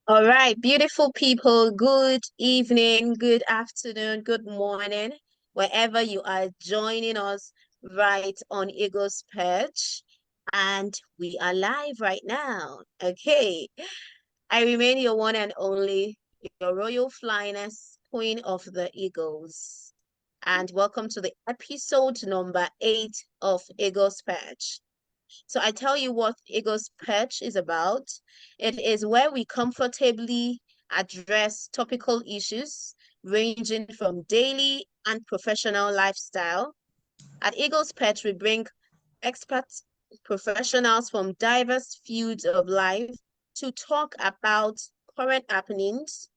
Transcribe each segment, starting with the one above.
All right, beautiful people, good evening, good afternoon, good morning, wherever you are joining us right on Eagle's Perch. And we are live right now. Okay, I remain your one and only, your Royal Flyness, Queen of the Eagles. And welcome to the episode number 8 of Eagle's Perch. So I tell you what Ego's Perch is about. It is where we comfortably address topical issues ranging from daily and professional lifestyle. At Eagle's Perch, we bring experts, professionals from diverse fields of life to talk about current happenings,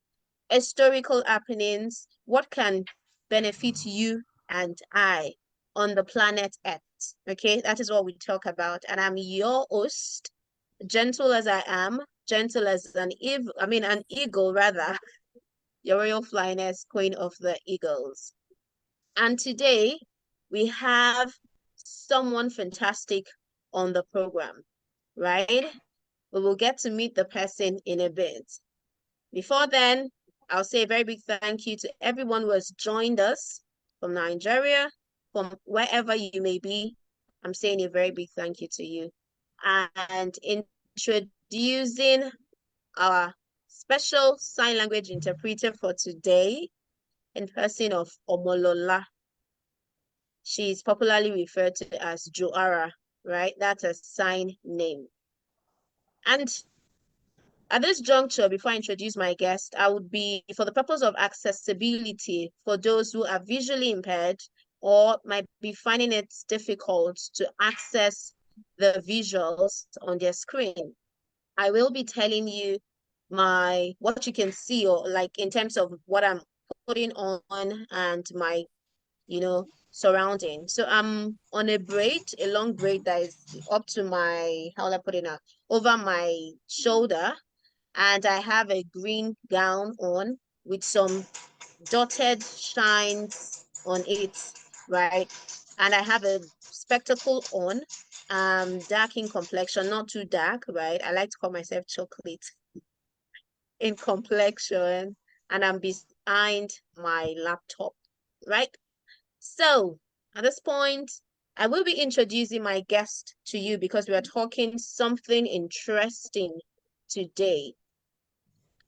historical happenings, what can benefit you and I on the planet Earth. Okay, that is what we talk about. And I'm your host, gentle as I am, gentle as an eagle rather, your royal flyness, queen of the eagles. And today we have someone fantastic on the program, right? We will get to meet the person in a bit. Before then, I'll say a very big thank you to everyone who has joined us from Nigeria, from wherever you may be. I'm saying a very big thank you to you. And introducing our special sign language interpreter for today in person of Omolola. She is popularly referred to as Joara, right? That's a sign name. And at this juncture, before I introduce my guest, I would be, for the purpose of accessibility for those who are visually impaired or might be finding it difficult to access the visuals on their screen. I will be telling you what you can see, or like in terms of what I'm putting on and my, surrounding. So I'm on a long braid that is up to my, how will I put it now, over my shoulder, and I have a green gown on with some dotted shines on it, right? And I have a spectacle on, dark in complexion, not too dark, right? I like to call myself chocolate in complexion, and I'm behind my laptop, right? So at this point, I will be introducing my guest to you because we are talking something interesting today.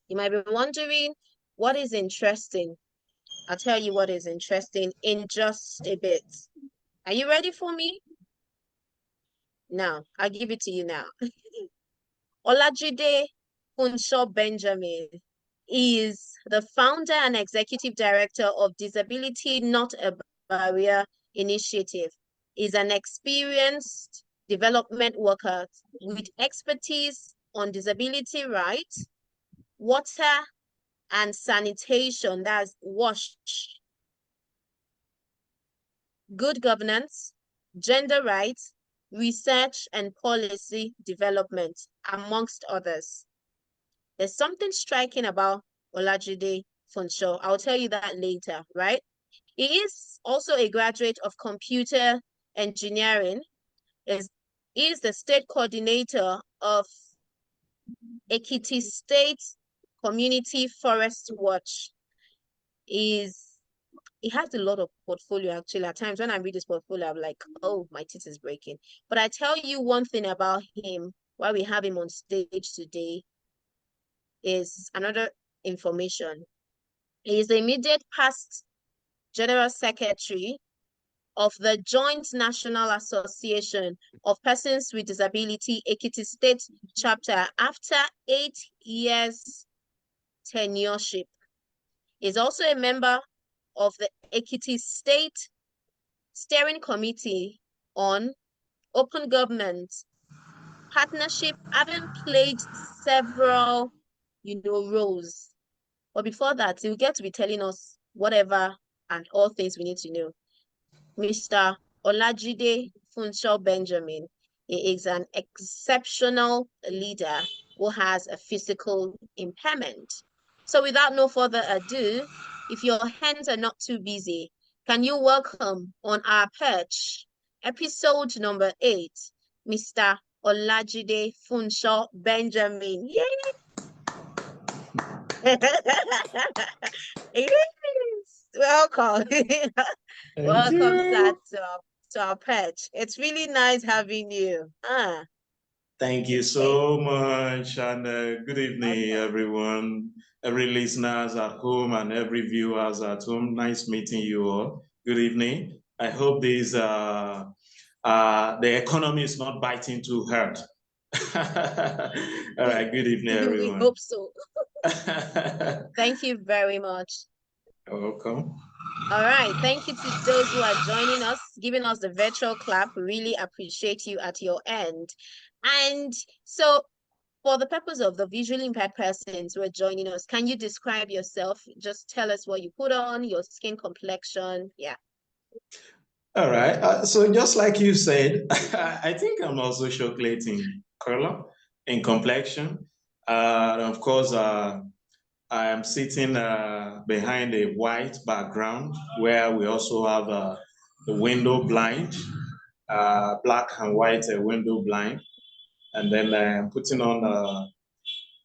You might be wondering what is interesting. I'll tell you what is interesting in just a bit. Are you ready for me? Now, I'll give it to you now. Olajide Funso Benjamin is the founder and executive director of Disability Not a Barrier Initiative. Is an experienced development worker with expertise on disability rights, water and sanitation, that's WASH, good governance, gender rights, research and policy development, amongst others. There's something striking about Olajide Funso. I'll tell you that later, right? He is also a graduate of computer engineering. Is is the state coordinator of Ekiti State Community Forest Watch. Is He has a lot of portfolio actually. At times when I read his portfolio, I'm like, oh, my teeth is breaking. But I tell you one thing about him, why we have him on stage today, is another information. He is the immediate past General Secretary of the Joint National Association of Persons with Disability Ekiti State Chapter after 8 years tenureship. He's also a member of the Ekiti State Steering Committee on Open Government Partnership, having played several, roles. But before that, he'll get to be telling us whatever and all things we need to know. Mr. Olajide Funso Benjamin. He is an exceptional leader who has a physical impairment. So without no further ado, if your hands are not too busy, can you welcome on our perch, episode number 8, Mr. Olajide Funso Benjamin. Yay! It is. Welcome. Thank Welcome, sir, you. to our Perch. It's really nice having you. Thank you Okay. so much. And good evening, Okay. everyone, every listeners at home and every viewers at home. Nice meeting you all. Good evening. I hope the economy is not biting too hard. All right. Good evening, We everyone. hope so. Thank you very much. You're welcome. All right. Thank you to those who are joining us, giving us the virtual clap. We really appreciate you at your end. And so, for the purpose of the visually impaired persons who are joining us, can you describe yourself? Just tell us what you put on, your skin complexion. Yeah. All right. So just like you said, I think I'm also chocolate in color, in complexion. Of course, I am sitting behind a white background where we also have the window blind, black and white window blind. And then I'm putting on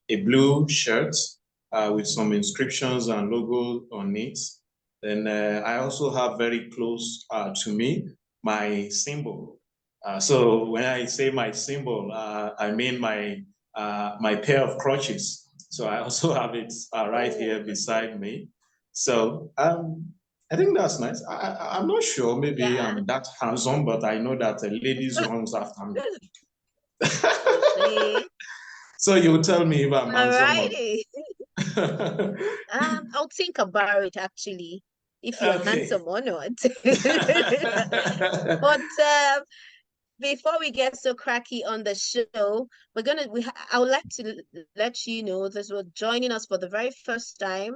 a blue shirt with some inscriptions and logo on it. Then I also have very close to me my symbol. So when I say my symbol, I mean my pair of crutches. So I also have it right here Oh, beside me. So I think that's nice. I'm not sure. Maybe yeah. I'm that handsome, but I know that ladies runs after me. You see. So you tell me if I'm All handsome or righty. not. I'll think about it actually, if you're Okay. handsome or not. But before we get so cracky on the show, I would like to let you know that we're joining us for the very first time.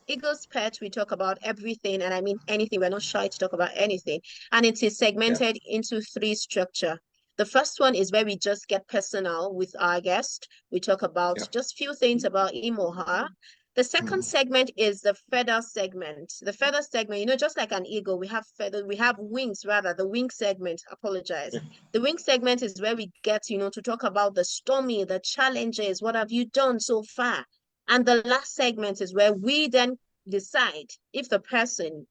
Eagles Pet, we talk about everything, and I mean anything. We're not shy to talk about anything. And it is Yeah. segmented into three structure. The first one is where we just get personal with our guest. We talk about Yeah. just few things about him or her. The second Mhm. segment is the feather segment. The feather segment, just like an eagle, we have feather, we have wings rather, the wing segment, apologize. Yeah. The wing segment is where we get, to talk about the stormy, the challenges, what have you done so far? And the last segment is where we then decide if the person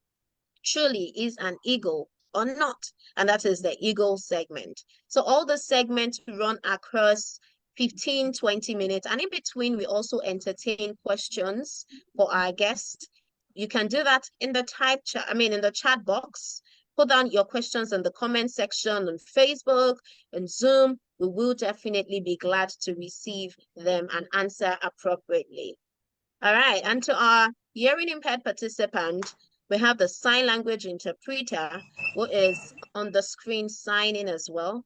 truly is an eagle or not. And that is the eagle segment. So all the segments run across 15, 20 minutes. And in between, we also entertain questions for our guest. You can do that in the in the chat box. Put down your questions in the comment section on Facebook and Zoom. We will definitely be glad to receive them and answer appropriately. All right, and to our hearing impaired participant, we have the sign language interpreter who is on the screen signing as well.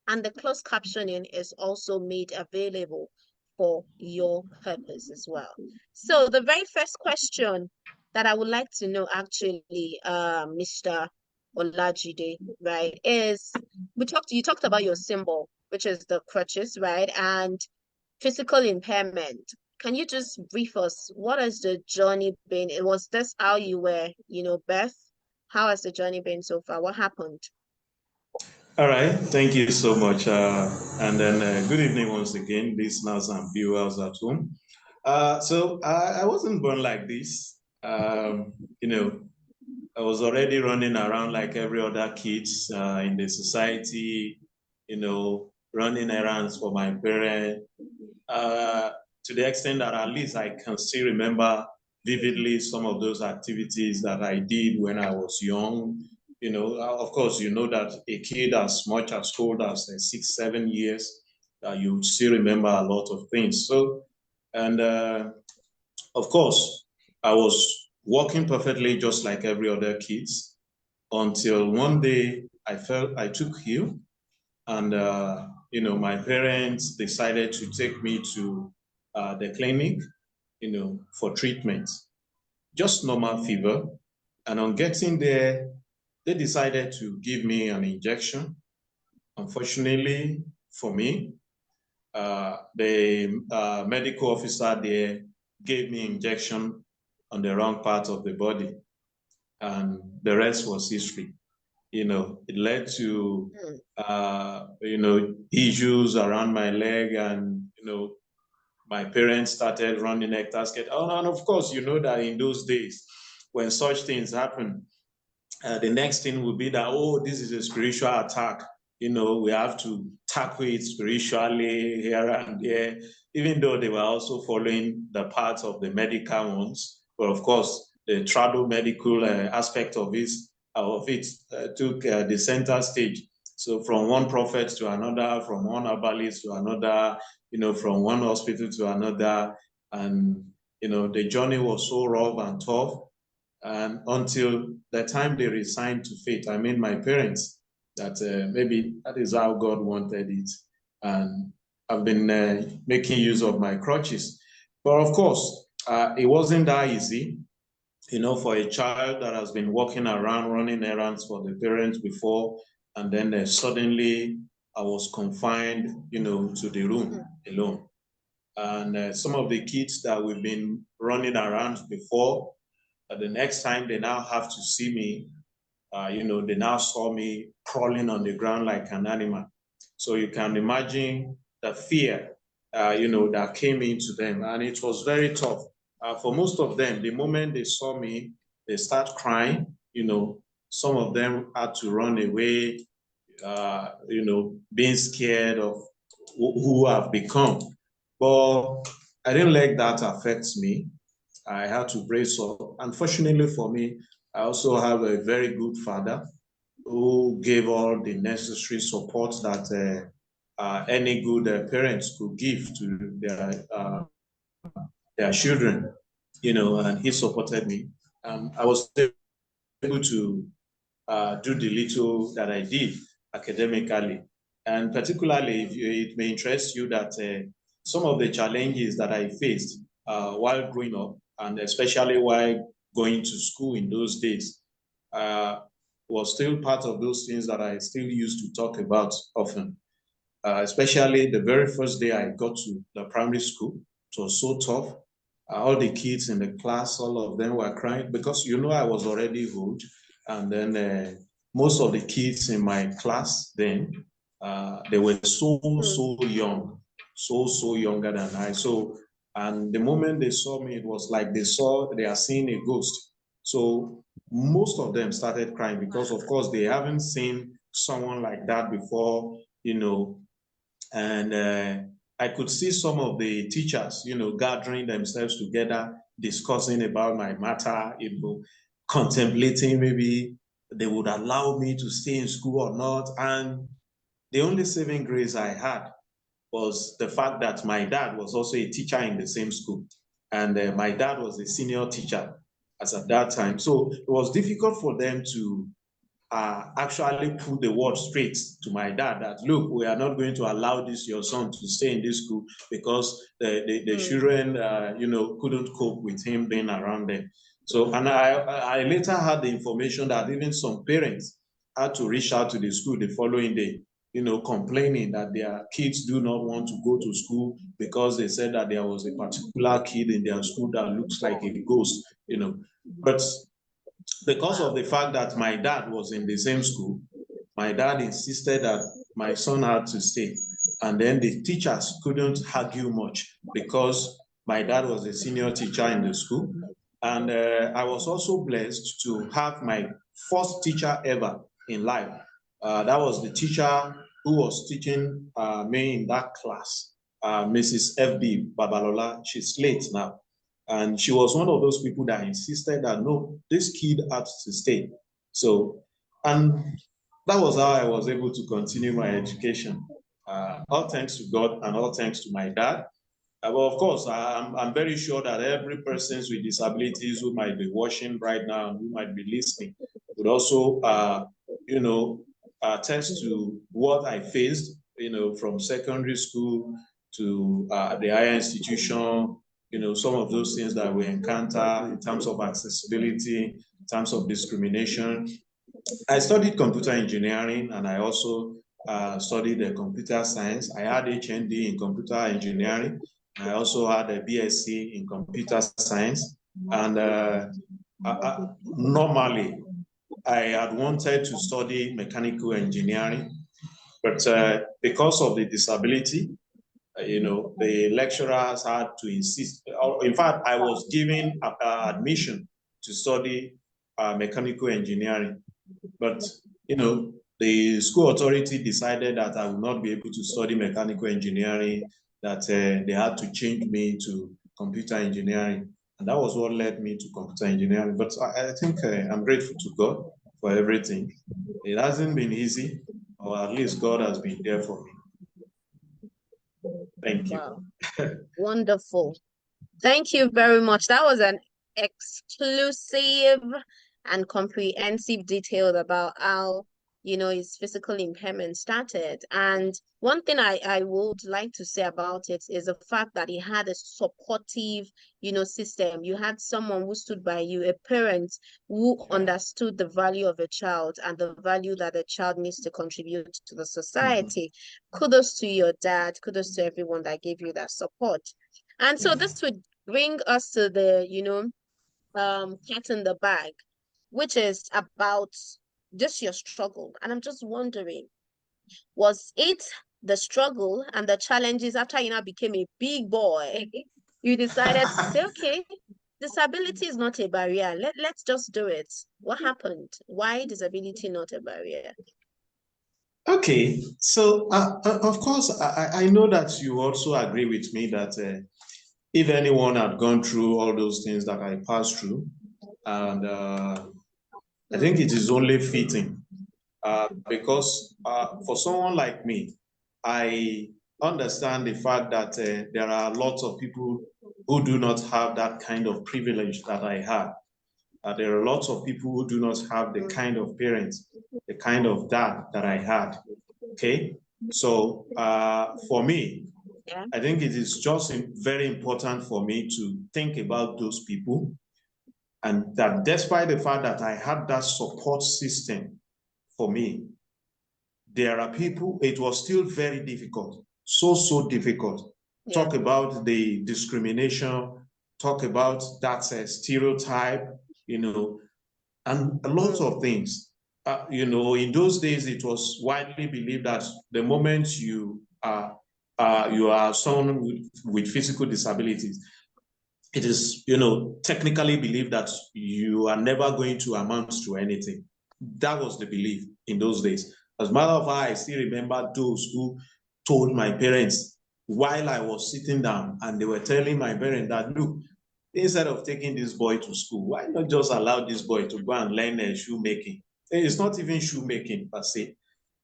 And the closed captioning is also made available for your purpose as well. So the very first question that I would like to know actually, Mr. Olajide, right, is you talked about your symbol, which is the crutches, right? And physical impairment. Can you just brief us? What has the journey been? Was this how you were, Beth? How has the journey been so far? What happened? All right. Thank you so much. And then good evening once again, listeners and viewers at home. I wasn't born like this. You know, I was already running around like every other kids in the society, running errands for my parents, uh, to the extent that at least I can still remember vividly some of those activities that I did when I was young. Of course, you know that a kid as much as old as 6, 7 years, you still remember a lot of things. So, and of course, I was walking perfectly just like every other kids until one day I felt I took ill, and my parents decided to take me to the clinic, for treatment, just normal fever. And on getting there, they decided to give me an injection. Unfortunately for me, the medical officer there gave me injection on the wrong part of the body, and the rest was history. It led to Hmm. issues around my leg, and my parents started running hectares. And of course, you know that in those days, when such things happen, the next thing will be that, oh, this is a spiritual attack. You know, we have to tackle it spiritually here and there, even though they were also following the path of the medical ones. But of course, the trado medical aspect of it took the center stage. So from one prophet to another, from one herbalist to another, you know, from one hospital to another. And, you know, the journey was so rough and tough. And until the time they resigned to faith, I mean, my parents, that maybe that is how God wanted it. And I've been making use of my crutches. But of course, it wasn't that easy, you know, for a child that has been walking around running errands for the parents before, and then suddenly I was confined, you know, to the room alone. And some of the kids that we've been running around before, the next time they now have to see me, you know, they now saw me crawling on the ground like an animal. So you can imagine the fear, you know, that came into them. And it was very tough. For most of them, the moment they saw me, they start crying. You know, some of them had to run away, you know, being scared of who I've become. But I didn't let that affect me. I had to brace up. Unfortunately for me, I also have a very good father who gave all the necessary support that any good parents could give to their children, you know, and he supported me. I was able to do the little that I did academically. And particularly, if it may interest you that some of the challenges that I faced while growing up, and especially while going to school in those days, was still part of those things that I still used to talk about often. Especially the very first day I got to the primary school, it was so tough. All the kids in the class, all of them were crying because, you know, I was already old. And then most of the kids in my class then, they were so young, so younger than I. So, and the moment they saw me, it was like they are seeing a ghost. So most of them started crying because, of course, they haven't seen someone like that before, you know. And I could see some of the teachers, you know, gathering themselves together, discussing about my matter, you know, contemplating maybe they would allow me to stay in school or not. And the only saving grace I had was the fact that my dad was also a teacher in the same school. And my dad was a senior teacher as at that time. So it was difficult for them to actually put the word straight to my dad that, look, we are not going to allow this your son to stay in this school because the children, you know, couldn't cope with him being around them. So, and I later had the information that even some parents had to reach out to the school the following day, you know, complaining that their kids do not want to go to school because they said that there was a particular kid in their school that looks like a ghost, you know. But because of the fact that my dad was in the same school, my dad insisted that my son had to stay. And then the teachers couldn't argue much because my dad was a senior teacher in the school. And I was also blessed to have my first teacher ever in life. That was the teacher who was teaching me in that class, Mrs. F.B. Babalola. She's late now. And she was one of those people that insisted that, no, this kid had to stay. So, and that was how I was able to continue my education. All thanks to God and all thanks to my dad. But of course, I'm very sure that every person with disabilities who might be watching right now and who might be listening would also, you know, attest to what I faced, you know, from secondary school to the higher institution, you know, some of those things that we encounter in terms of accessibility, in terms of discrimination. I studied computer engineering and I also studied computer science. I had HND in computer engineering. I also had a BSc in computer science. And normally, I had wanted to study mechanical engineering, but because of the disability, the lecturers had to insist. In fact, I was given admission to study mechanical engineering, but the school authority decided that I would not be able to study mechanical engineering, that they had to change me to computer engineering. And that was what led me to computer engineering. But I think I'm grateful to God for everything. It hasn't been easy, or at least God has been there for me. Thank you. Wow. Wonderful. Thank you very much. That was an exclusive and comprehensive detail about how, his physical impairment started. And one thing I would like to say about it is the fact that he had a supportive, system. You had someone who stood by you, a parent who understood the value of a child and the value that a child needs to contribute to the society. Kudos to your dad. Kudos to everyone that gave you that support. And so this would bring us to the, cat in the bag, which is about just your struggle. And I'm just wondering, was it the struggle and the challenges after you now became a big boy? You decided to say, okay, disability is not a barrier. Let's just do it. What happened? Why disability not a barrier? Okay, so of course, I know that you also agree with me that if anyone had gone through all those things that I passed through, and I think it is only fitting because for someone like me, I understand the fact that there are lots of people who do not have that kind of privilege that I had. There are lots of people who do not have the kind of parents, the kind of dad that I had. Okay, so for me, I think it is just very important for me to think about those people, and that despite the fact that I had that support system for me, there are people, it was still very difficult, so difficult. Yeah. Talk about the discrimination, talk about that stereotype, and a lot of things. In those days, it was widely believed that the moment you are someone with physical disabilities, it is, technically believed that you are never going to amount to anything. That was the belief in those days. As a matter of fact, I still remember those who told my parents while I was sitting down, and they were telling my parents that, look, instead of taking this boy to school, why not just allow this boy to go and learn shoemaking? It's not even shoemaking per se.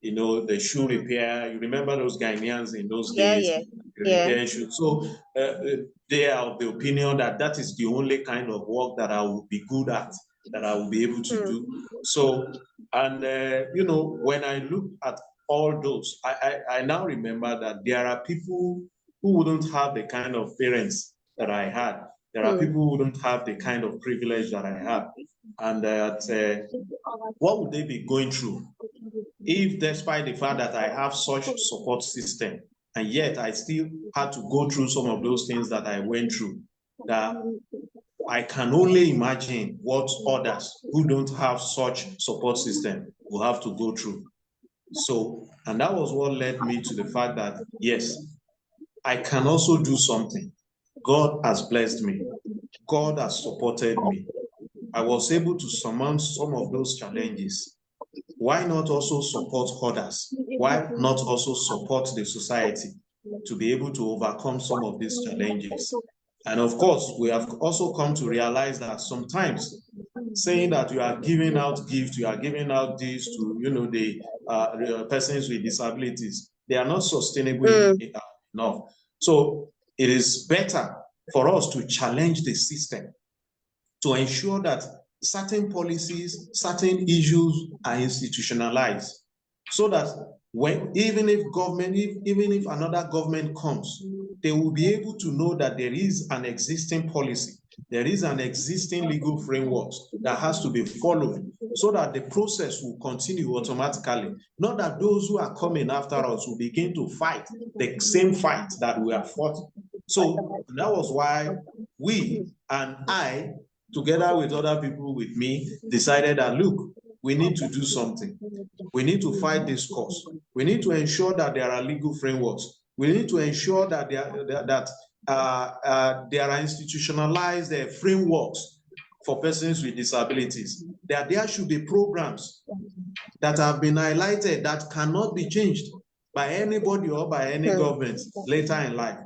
The shoe repair. You remember those Ghanaians in those days? Repair shoes. So they are of the opinion that that is the only kind of work that I will be good at, that I will be able to do. So, and when I look at all those, I now remember that there are people who wouldn't have the kind of parents that I had. There are people who don't have the kind of privilege that I have. And what would they be going through if, despite the fact that I have such support system, and yet I still had to go through some of those things that I went through, that I can only imagine what others who don't have such support system will have to go through. So, and that was what led me to the fact that, yes, I can also do something. God has blessed me. God has supported me. I was able to surmount some of those challenges. Why not also support others? Why not also support the society to be able to overcome some of these challenges? And of course, we have also come to realize that sometimes saying that you are giving out gifts, you are giving out this to, the persons with disabilities, they are not sustainable enough. So it is better for us to challenge the system to ensure that certain policies, certain issues are institutionalized, so that even if another government comes, they will be able to know that there is an existing policy, there is an existing legal framework that has to be followed, so that the process will continue automatically. Not that those who are coming after us will begin to fight the same fight that we have fought. So that was why we and I, together with other people with me, decided that, look, we need to do something. We need to fight this cause. We need to ensure that there are legal frameworks We need to ensure that there are institutionalized frameworks for persons with disabilities, that there should be programs that have been highlighted that cannot be changed by anybody or by any government later in life.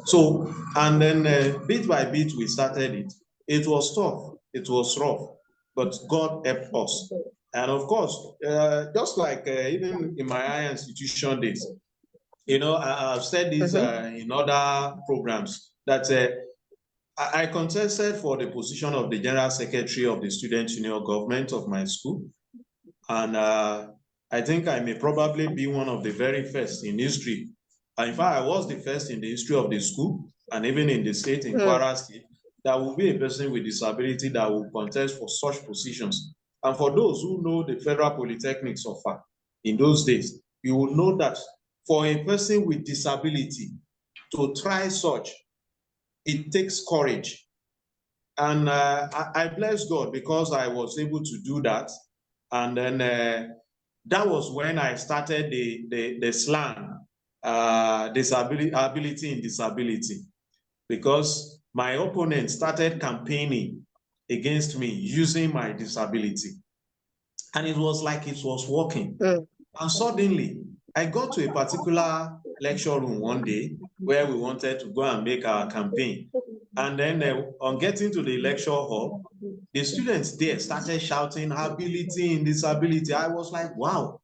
So, and then bit by bit, we started it. It was tough, it was rough, but God helped us. And of course, just like even in my higher institution days, you know, I've said this in other programs, that I contested for the position of the General Secretary of the Student Union Government of my school. And I think I may probably be one of the very first in history. In fact, I was the first in the history of the school, and even in the state, in Kwara State, that will be a person with disability that will contest for such positions. And for those who know the Federal Polytechnic so far, in those days, you will know that for a person with disability to try such, it takes courage. And I bless God because I was able to do that. And then that was when I started the slang, ability in disability, because my opponent started campaigning against me using my disability. And it was like it was working. And suddenly, I got to a particular lecture room one day where we wanted to go and make our campaign. And then on getting to the lecture hall, the students there started shouting ability in disability. I was like, wow.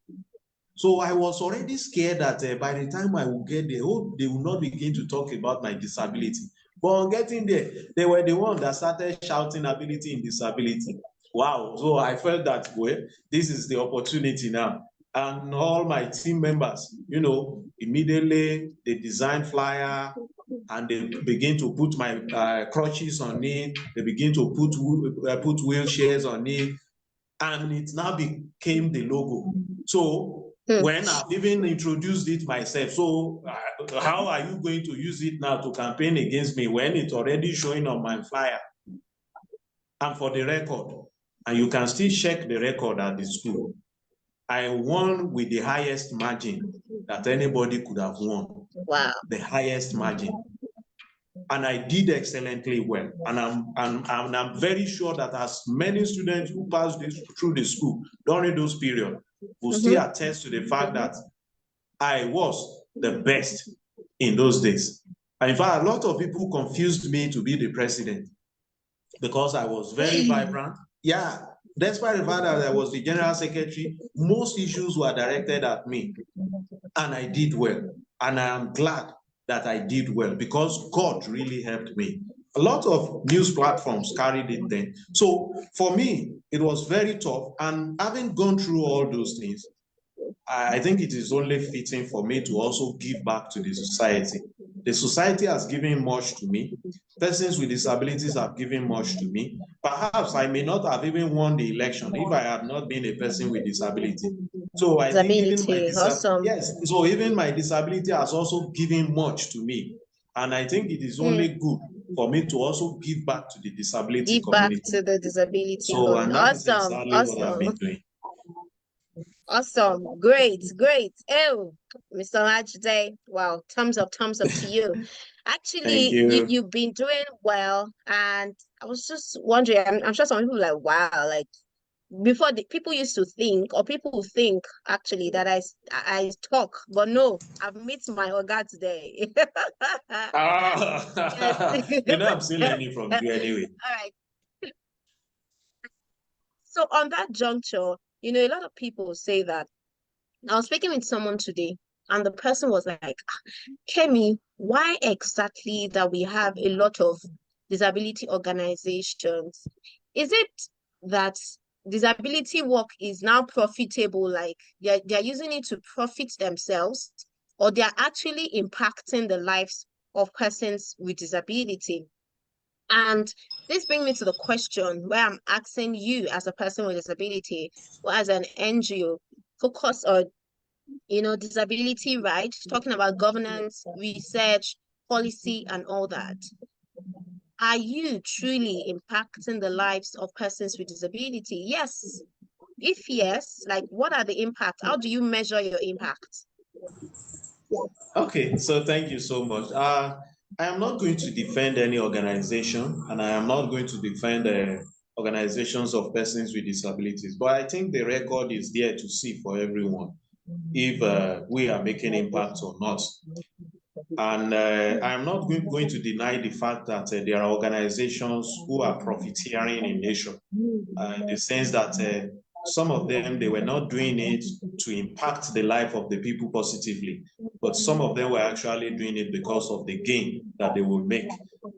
So I was already scared that by the time I will get there, they will not begin to talk about my disability. But on getting there, they were the ones that started shouting ability in disability. Wow. So I felt that, well, this is the opportunity now. And all my team members, you know, immediately they designed flyer and they begin to put my crutches on it. They begin to put wheelchairs on it. And it now became the logo. So when I've even introduced it myself, so how are you going to use it now to campaign against me when it's already showing on my flyer? And for the record, and you can still check the record at the school, I won with the highest margin that anybody could have won. Wow. The highest margin. And I did excellently well. And I'm very sure that as many students who passed through the school during those periods will still attest to the fact that I was the best in those days. And in fact, a lot of people confused me to be the president because I was very vibrant. Yeah, despite the fact that I was the general secretary, most issues were directed at me. And I did well. And I am glad that I did well because God really helped me. A lot of news platforms carried it then. So for me, it was very tough. And having gone through all those things, I think it is only fitting for me to also give back to the society. The society has given much to me. Persons with disabilities have given much to me. Perhaps I may not have even won the election if I had not been a person with disability. So I think even my so even my disability has also given much to me. And I think it is only good for me to also give back to the disability community. Back to the disability so, and that is exactly what I've been doing. Awesome. Great. Oh, Mr. Olajide, wow, thumbs up to you. Actually, you've been doing well, and I was just wondering, I'm sure some people are like, wow, like before people used to think, or people think actually that I talk, but no, I've met my Oga today. I'm still learning from you anyway. All right. So on that juncture, a lot of people say that. I was speaking with someone today, and the person was like, Kemi, why exactly that we have a lot of disability organizations? Is it that disability work is now profitable, like they're using it to profit themselves, or they're actually impacting the lives of persons with disability? And this brings me to the question where I'm asking you as a person with disability or as an NGO focus on disability rights, talking about governance, research, policy, and all that. Are you truly impacting the lives of persons with disability? Yes. If yes, like what are the impacts? How do you measure your impact? Okay, so thank you so much. I am not going to defend any organization, and I am not going to defend organizations of persons with disabilities, but I think the record is there to see for everyone if we are making impact or not. And I am not going to deny the fact that there are organizations who are profiteering in nature, in the sense that some of them, they were not doing it to impact the life of the people positively, but some of them were actually doing it because of the gain that they will make.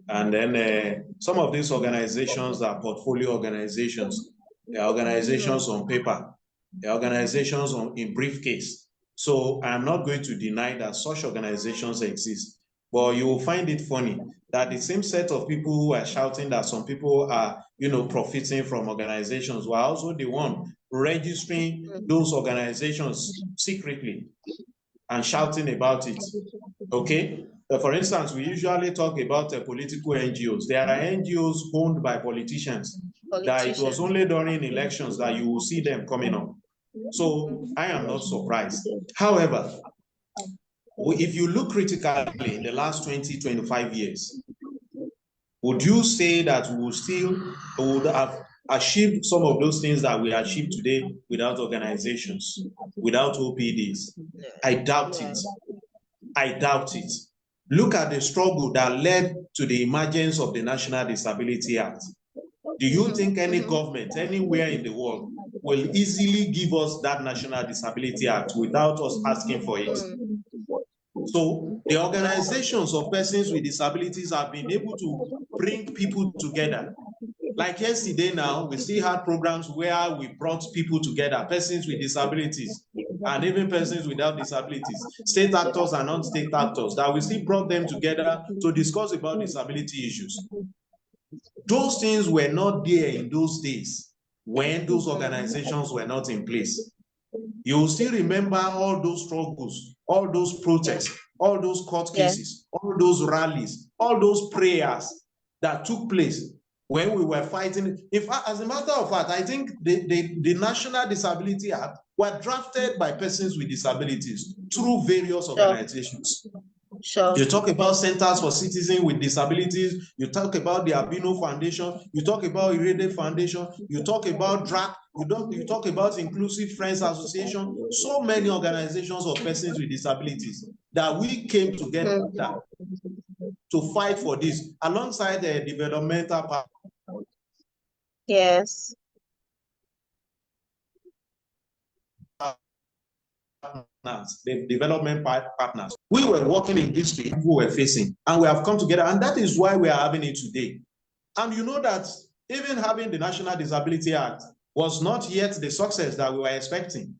And then some of these organizations are portfolio organizations. They are organizations on paper. They are organizations in briefcase. So I'm not going to deny that such organizations exist. But you will find it funny that the same set of people who are shouting that some people are, profiting from organizations were also the one registering those organizations secretly and shouting about it. Okay? For instance, we usually talk about political NGOs. There are NGOs owned by politicians that it was only during elections that you will see them coming up. So I am not surprised. However, if you look critically in the last 20, 25 years, would you say that we would have achieved some of those things that we achieve today without organizations, without OPDs? I doubt it. I doubt it. Look at the struggle that led to the emergence of the National Disability Act. Do you think any government anywhere in the world will easily give us that National Disability Act without us asking for it? So the organizations of persons with disabilities have been able to bring people together. Like yesterday now, we still had programs where we brought people together, persons with disabilities and even persons without disabilities, state actors and non-state actors, that we still brought them together to discuss about disability issues. Those things were not there in those days when those organizations were not in place. You will still remember all those struggles, all those protests, all those court cases, all those rallies, all those prayers that took place when we were fighting. In fact, as a matter of fact, I think the National Disability Act were drafted by persons with disabilities through various organizations. Sure. You talk about Centers for Citizens with Disabilities, you talk about the Albino Foundation, you talk about Irede Foundation, you talk about DRAC, you talk about Inclusive Friends Association, so many organizations of persons with disabilities that we came together to fight for this alongside the developmental partners. Yes. The development partners. We were working in this field, we were facing, and we have come together, and that is why we are having it today. And you know that even having the National Disability Act was not yet the success that we were expecting.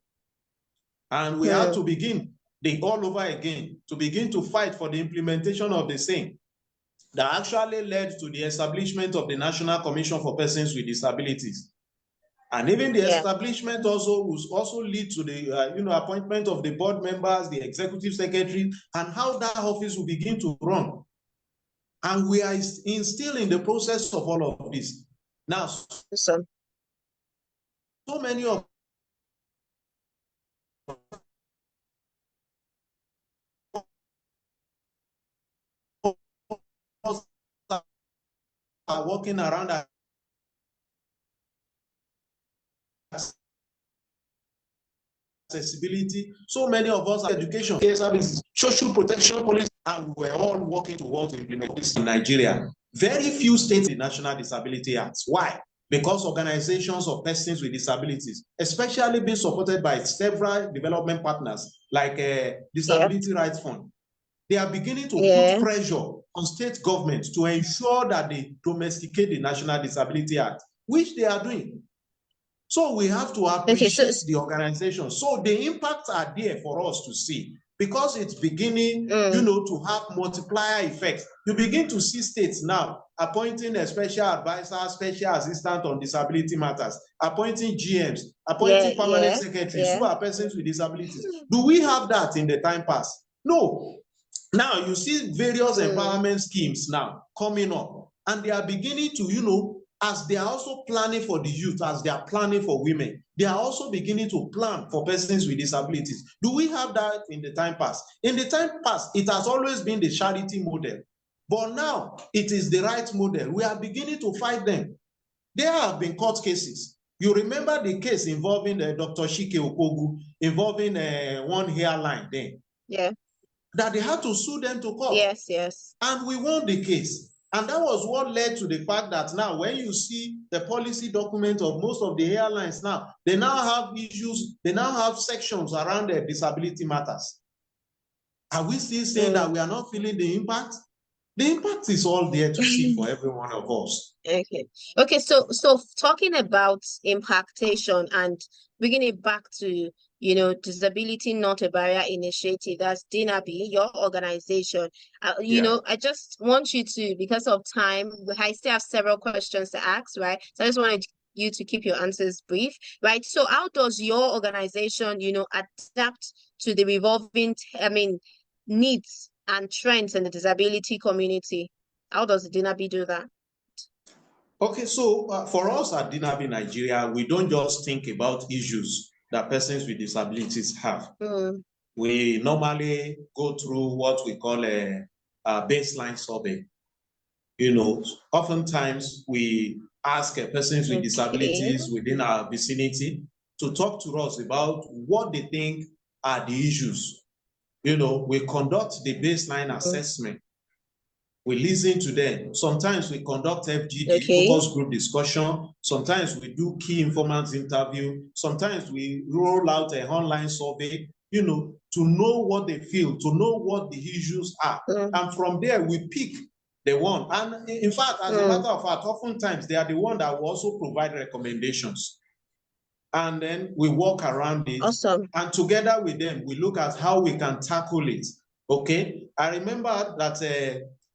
And we had to begin all over again, to begin to fight for the implementation of the same that actually led to the establishment of the National Commission for Persons with Disabilities. And even the establishment also will also lead to the appointment of the board members, the executive secretary, and how that office will begin to run. And we are still in the process of all of this. Now, so many of us are walking around accessibility. So many of us are education, services, social protection policy, and we're all working towards implementing this in Nigeria. Very few states in the National Disability Act. Why? Because organizations of persons with disabilities, especially being supported by several development partners like Disability Rights Fund, they are beginning to put pressure on state governments to ensure that they domesticate the National Disability Act, which they are doing. So we have to appreciate the organization. So the impacts are there for us to see, because it's beginning, to have multiplier effects. You begin to see states now appointing a special advisor, special assistant on disability matters, appointing GMs, appointing permanent secretaries who are persons with disabilities. Do we have that in the time past? No. Now you see various empowerment schemes now coming up, and they are beginning to, as they are also planning for the youth, as they are planning for women, they are also beginning to plan for persons with disabilities. Do we have that in the time past? In the time past, it has always been the charity model. But now, it is the right model. We are beginning to fight them. There have been court cases. You remember the case involving Dr. Shike Okogu, involving one hairline then? Yeah. That they had to sue them to court. Yes, yes. And we won the case. And that was what led to the fact that now when you see the policy document of most of the airlines now, they now have issues, they now have sections around the disability matters. Are we still saying that we are not feeling the impact? The impact is all there to see for every one of us. Okay. So talking about impactation and bringing it back to, Disability Not a Barrier Initiative, that's DINABI, your organization. I just want you to, because of time, I still have several questions to ask, right? So I just wanted you to keep your answers brief, right? So how does your organization, adapt to the revolving, needs and trends in the disability community? How does DINABI do that? Okay, so for us at DINABI Nigeria, we don't just think about issues that persons with disabilities have. We normally go through what we call a baseline survey. Oftentimes we ask persons with disabilities within our vicinity to talk to us about what they think are the issues. We conduct the baseline assessment. We listen to them. Sometimes we conduct FGD, focus group discussion. Sometimes we do key informants interview. Sometimes we roll out an online survey, to know what they feel, to know what the issues are. And from there, we pick the one. And in fact, as a matter of fact, oftentimes they are the one that will also provide recommendations. And then we walk around it. Awesome. And together with them, we look at how we can tackle it. Okay. I remember that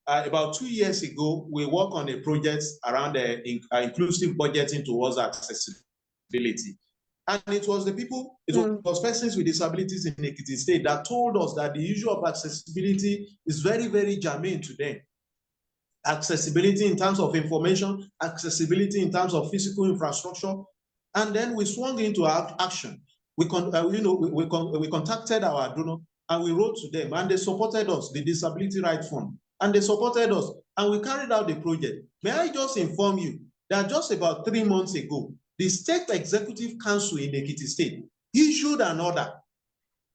about 2 years ago, we worked on a project around inclusive budgeting towards accessibility. And it was was persons with disabilities in Ekiti State that told us that the issue of accessibility is very, very germane to them. Accessibility in terms of information, accessibility in terms of physical infrastructure. And then we swung into action. We contacted our donor and we wrote to them, and they supported us, the Disability Rights Fund, and they supported us, and we carried out the project. May I just inform you that just about 3 months ago, the State Executive Council in Ekiti State issued an order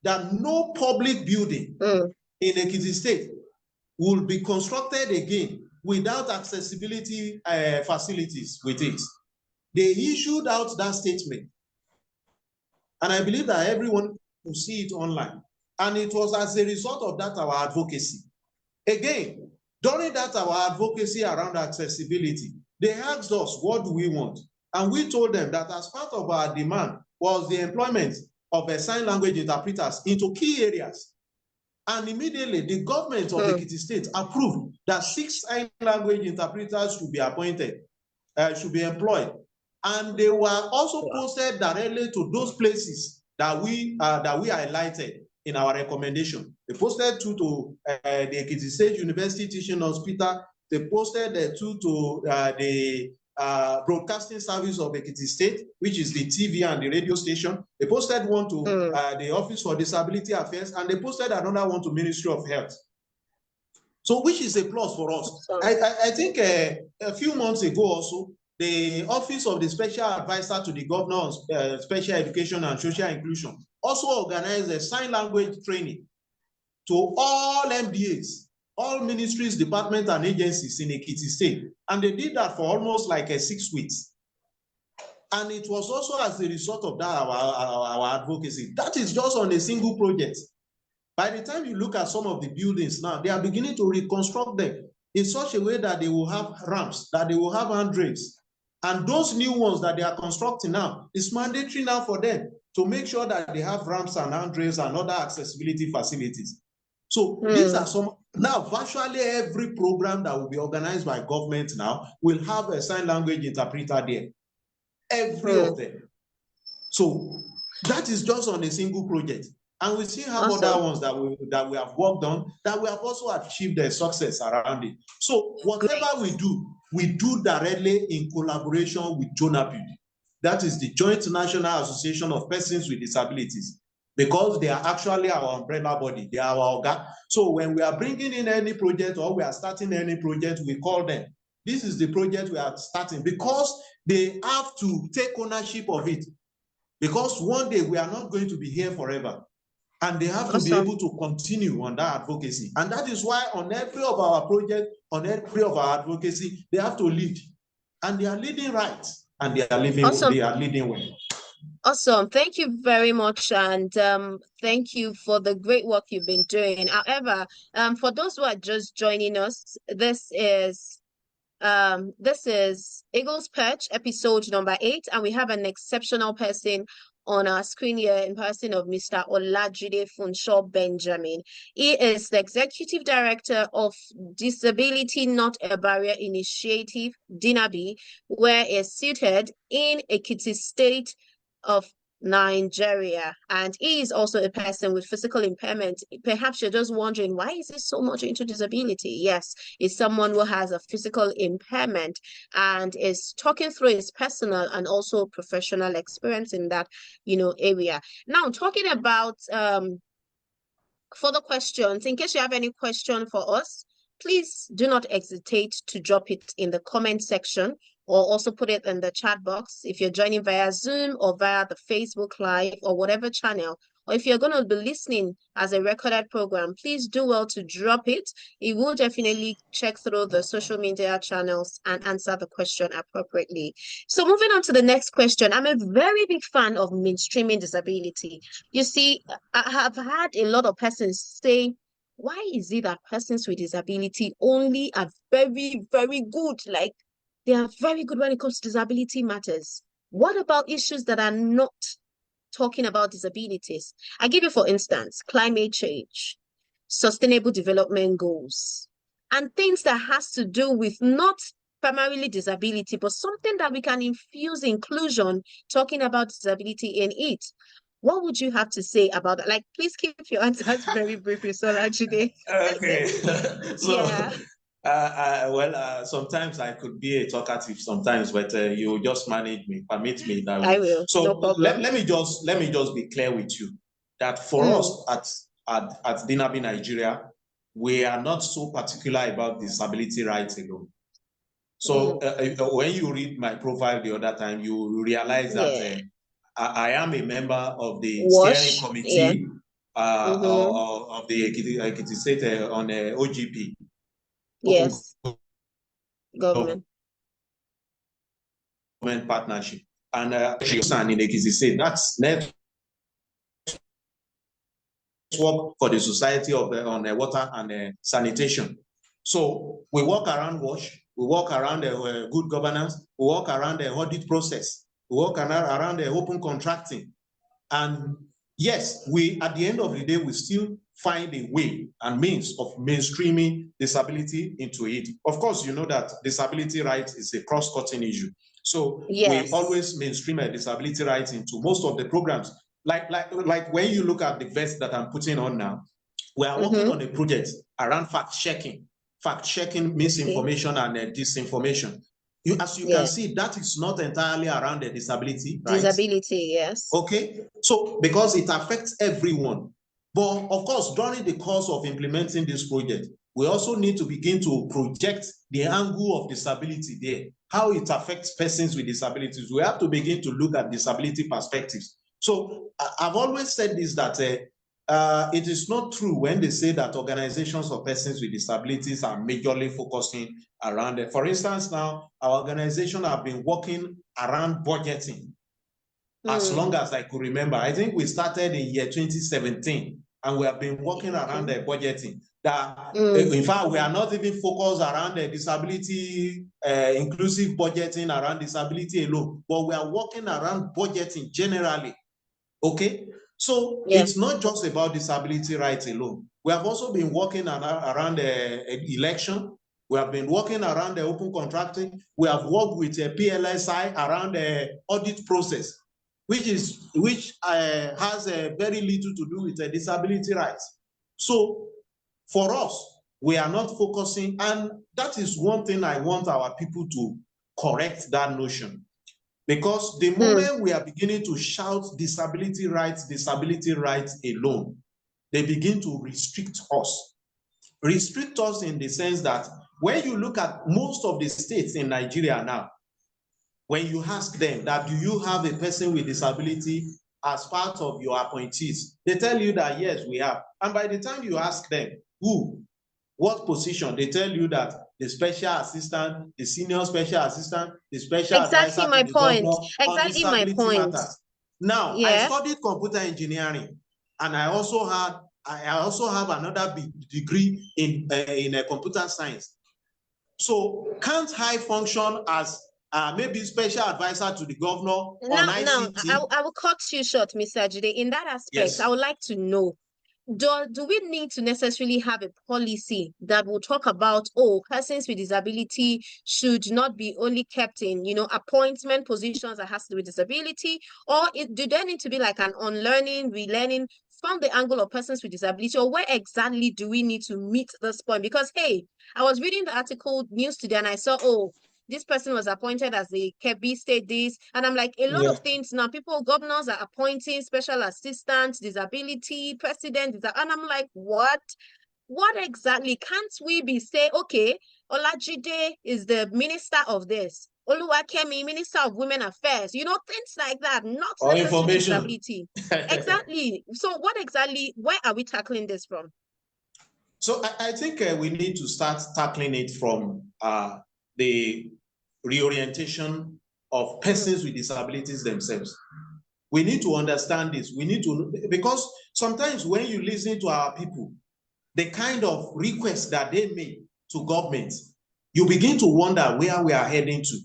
that no public building in Ekiti State will be constructed again without accessibility facilities with it. They issued out that statement. And I believe that everyone will see it online. And it was as a result of that our advocacy. Again, during that our advocacy around accessibility, they asked us, what do we want? And we told them that as part of our demand was the employment of sign language interpreters into key areas. And immediately the government of Ekiti State approved that 6 sign language interpreters should be appointed, should be employed. And they were also posted directly to those places that we highlighted in our recommendation. They posted 2 to the Ekiti State University Teaching Hospital. They posted 2 to the Broadcasting Service of Ekiti State, which is the TV and the radio station. They posted 1 to the Office for Disability Affairs, and they posted another 1 to Ministry of Health. So, which is a plus for us. I think a few months ago also, the Office of the Special Advisor to the Governor on Special Education and Social Inclusion also organized a sign language training to all MDAs, all ministries, departments, and agencies in Ekiti State. And they did that for almost like 6 weeks. And it was also as a result of that, our advocacy. That is just on a single project. By the time you look at some of the buildings now, they are beginning to reconstruct them in such a way that they will have ramps, that they will have handrails. And those new ones that they are constructing now, it's mandatory now for them to make sure that they have ramps and handrails and other accessibility facilities. So these are some, now virtually every program that will be organized by government now will have a sign language interpreter there. Every of them. So that is just on a single project. And we still have Awesome. other ones that we have worked on, that we have also achieved the success around it. So whatever we do directly in collaboration with DINABI. That is the Joint National Association of Persons with Disabilities, because they are actually our umbrella body. They are our organ. So when we are bringing in any project or we are starting any project, we call them. This is the project we are starting, because they have to take ownership of it. Because one day we are not going to be here forever. And they have to be able to continue on that advocacy. And that is why on every of our projects, on every of our advocacy, they have to lead. And they are leading right. And they are leading well. Awesome. Thank you very much. And thank you for the great work you've been doing. However, for those who are just joining us, this is Eagles Perch, episode number 8, and we have an exceptional person on our screen here in person of Mr. Olajide Funso Benjamin. He is the Executive Director of Disability Not a Barrier Initiative, DINABI, where is seated in Ekiti State of Nigeria, and he is also a person with physical impairment. Perhaps you're just wondering, why is he so much into disability? Yes, he's someone who has a physical impairment and is talking through his personal and also professional experience in that, area. Now, talking about further questions, in case you have any question for us, please do not hesitate to drop it in the comment section, or also put it in the chat box if you're joining via Zoom or via the Facebook Live or whatever channel. Or if you're going to be listening as a recorded program, please do well to drop it. It will definitely check through the social media channels and answer the question appropriately. So moving on to the next question, I'm a very big fan of mainstreaming disability. You see, I have had a lot of persons say, why is it that persons with disability only are very, very good? Like, they are very good when it comes to disability matters. What about issues that are not talking about disabilities? I give you, for instance, climate change, sustainable development goals, and things that has to do with not primarily disability, but something that we can infuse inclusion, talking about disability in it. What would you have to say about that? Like, please keep your answers very brief, Olajide. Okay. So, Yeah, sometimes I could be a talkative sometimes, but you just permit me that I way. will. No So problem. let me just be clear with you that for us at DINABI Nigeria, we are not so particular about disability rights alone. So when you read my profile the other time, you realize that I am a member of the steering committee of the Ekiti State on OGP. Yes, government. Government partnership. And in Ekiti State, that's network for the Society of on Water and Sanitation. So we work around WASH, we work around good governance, we work around the audit process, we work around the open contracting. And yes, at the end of the day, we still find a way and means of mainstreaming disability into it. Of course, you know that disability rights is a cross-cutting issue. So we always mainstream a disability rights into most of the programs. Like when you look at the vest that I'm putting on now, we are working on a project around fact-checking misinformation and disinformation. As you can see, that is not entirely around the disability, right? Disability, yes. Okay, so because it affects everyone. But of course, during the course of implementing this project, we also need to begin to project the angle of disability there, how it affects persons with disabilities. We have to begin to look at disability perspectives. So I've always said this, that it is not true when they say that organizations of persons with disabilities are majorly focusing around it. For instance, now our organization have been working around budgeting as long as I could remember. I think we started in year 2017 and we have been working around the budgeting. That in fact, we are not even focused around the disability, inclusive budgeting around disability alone, but we are working around budgeting generally. Okay, so it's not just about disability rights alone. We have also been working around the election. We have been working around the open contracting. We have worked with PLSI around the audit process. which has very little to do with disability rights. So for us, we are not focusing, and that is one thing I want our people to correct that notion. Because the moment we are beginning to shout disability rights alone, they begin to restrict us. Restrict us in the sense that when you look at most of the states in Nigeria now, when you ask them that, do you have a person with disability as part of your appointees? They tell you that, yes, we have. And by the time you ask them, who, what position, they tell you that the special assistant, the senior special assistant, the special Exactly advisor to my the point. governor on Exactly my disability point. matters. Now, I Yeah. studied computer engineering, and I also have another degree in computer science. So can't I function as maybe special advisor to the governor on Now, ICT? I will cut you short, Mr. Ajide. In that aspect, I Yes. would like to know, do we need to necessarily have a policy that will talk about, oh, persons with disability should not be only kept in, appointment positions that has to do with disability, or do there need to be like an unlearning, relearning from the angle of persons with disability, or where exactly do we need to meet this point? Because, hey, I was reading the article news today and I saw, oh, this person was appointed as the Kebbi state this, and I'm like, a lot Yeah. of things now. Governors are appointing special assistants, disability, president, and I'm like, what? What exactly? Can't we be say, okay, Olajide is the minister of this, Oluwakemi, minister of women affairs, things like that, not Or necessarily information. disability. Exactly. So what exactly, where are we tackling this from? So I think we need to start tackling it from the reorientation of persons with disabilities themselves. We need to understand this. We need to, because sometimes when you listen to our people, the kind of requests that they make to government, you begin to wonder where we are heading to.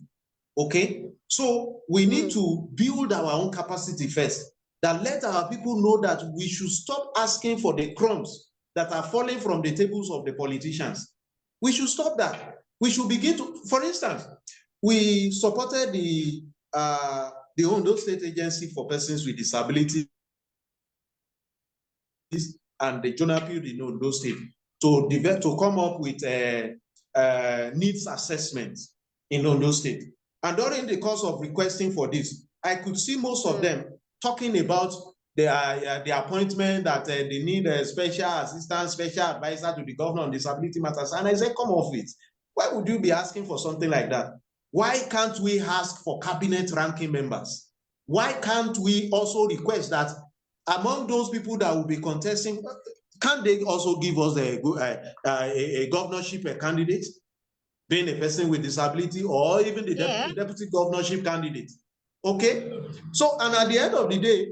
Okay? So we need to build our own capacity first, that let our people know that we should stop asking for the crumbs that are falling from the tables of the politicians. We should stop that. We should begin to, for instance, we supported the Ondo State Agency for Persons with Disabilities and the JONAPID in Ondo State to come up with needs assessments in Ondo State. And during the course of requesting for this, I could see most of them talking about the appointment that they need a special assistant, special advisor to the governor on disability matters. And I said, come off it. Why would you be asking for something like that? Why can't we ask for cabinet ranking members? Why can't we also request that among those people that will be contesting, can't they also give us a governorship candidate, being a person with disability, or even the deputy governorship candidate? Okay, so, and at the end of the day,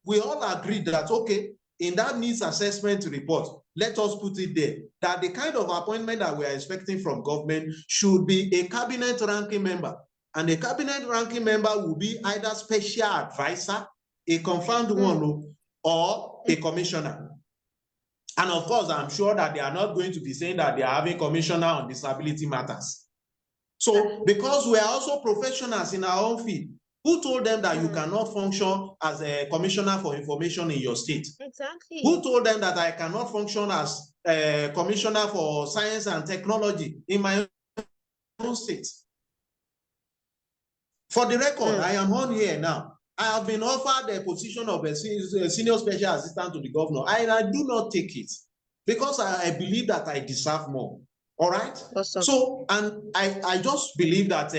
we all agreed that, okay, in that needs assessment report, let us put it there, that the kind of appointment that we are expecting from government should be a cabinet ranking member. And a cabinet ranking member will be either special advisor, a confirmed one, or a commissioner. And of course, I'm sure that they are not going to be saying that they are having commissioner on disability matters. So, because we are also professionals in our own field, who told them that you cannot function as a commissioner for information in your state? Exactly. Who told them that I cannot function as a commissioner for science and technology in my own state? For the record, I am on here now. I have been offered a position of a senior special assistant to the governor, and I do not take it because I believe that I deserve more. All right? Awesome. So, and I just believe that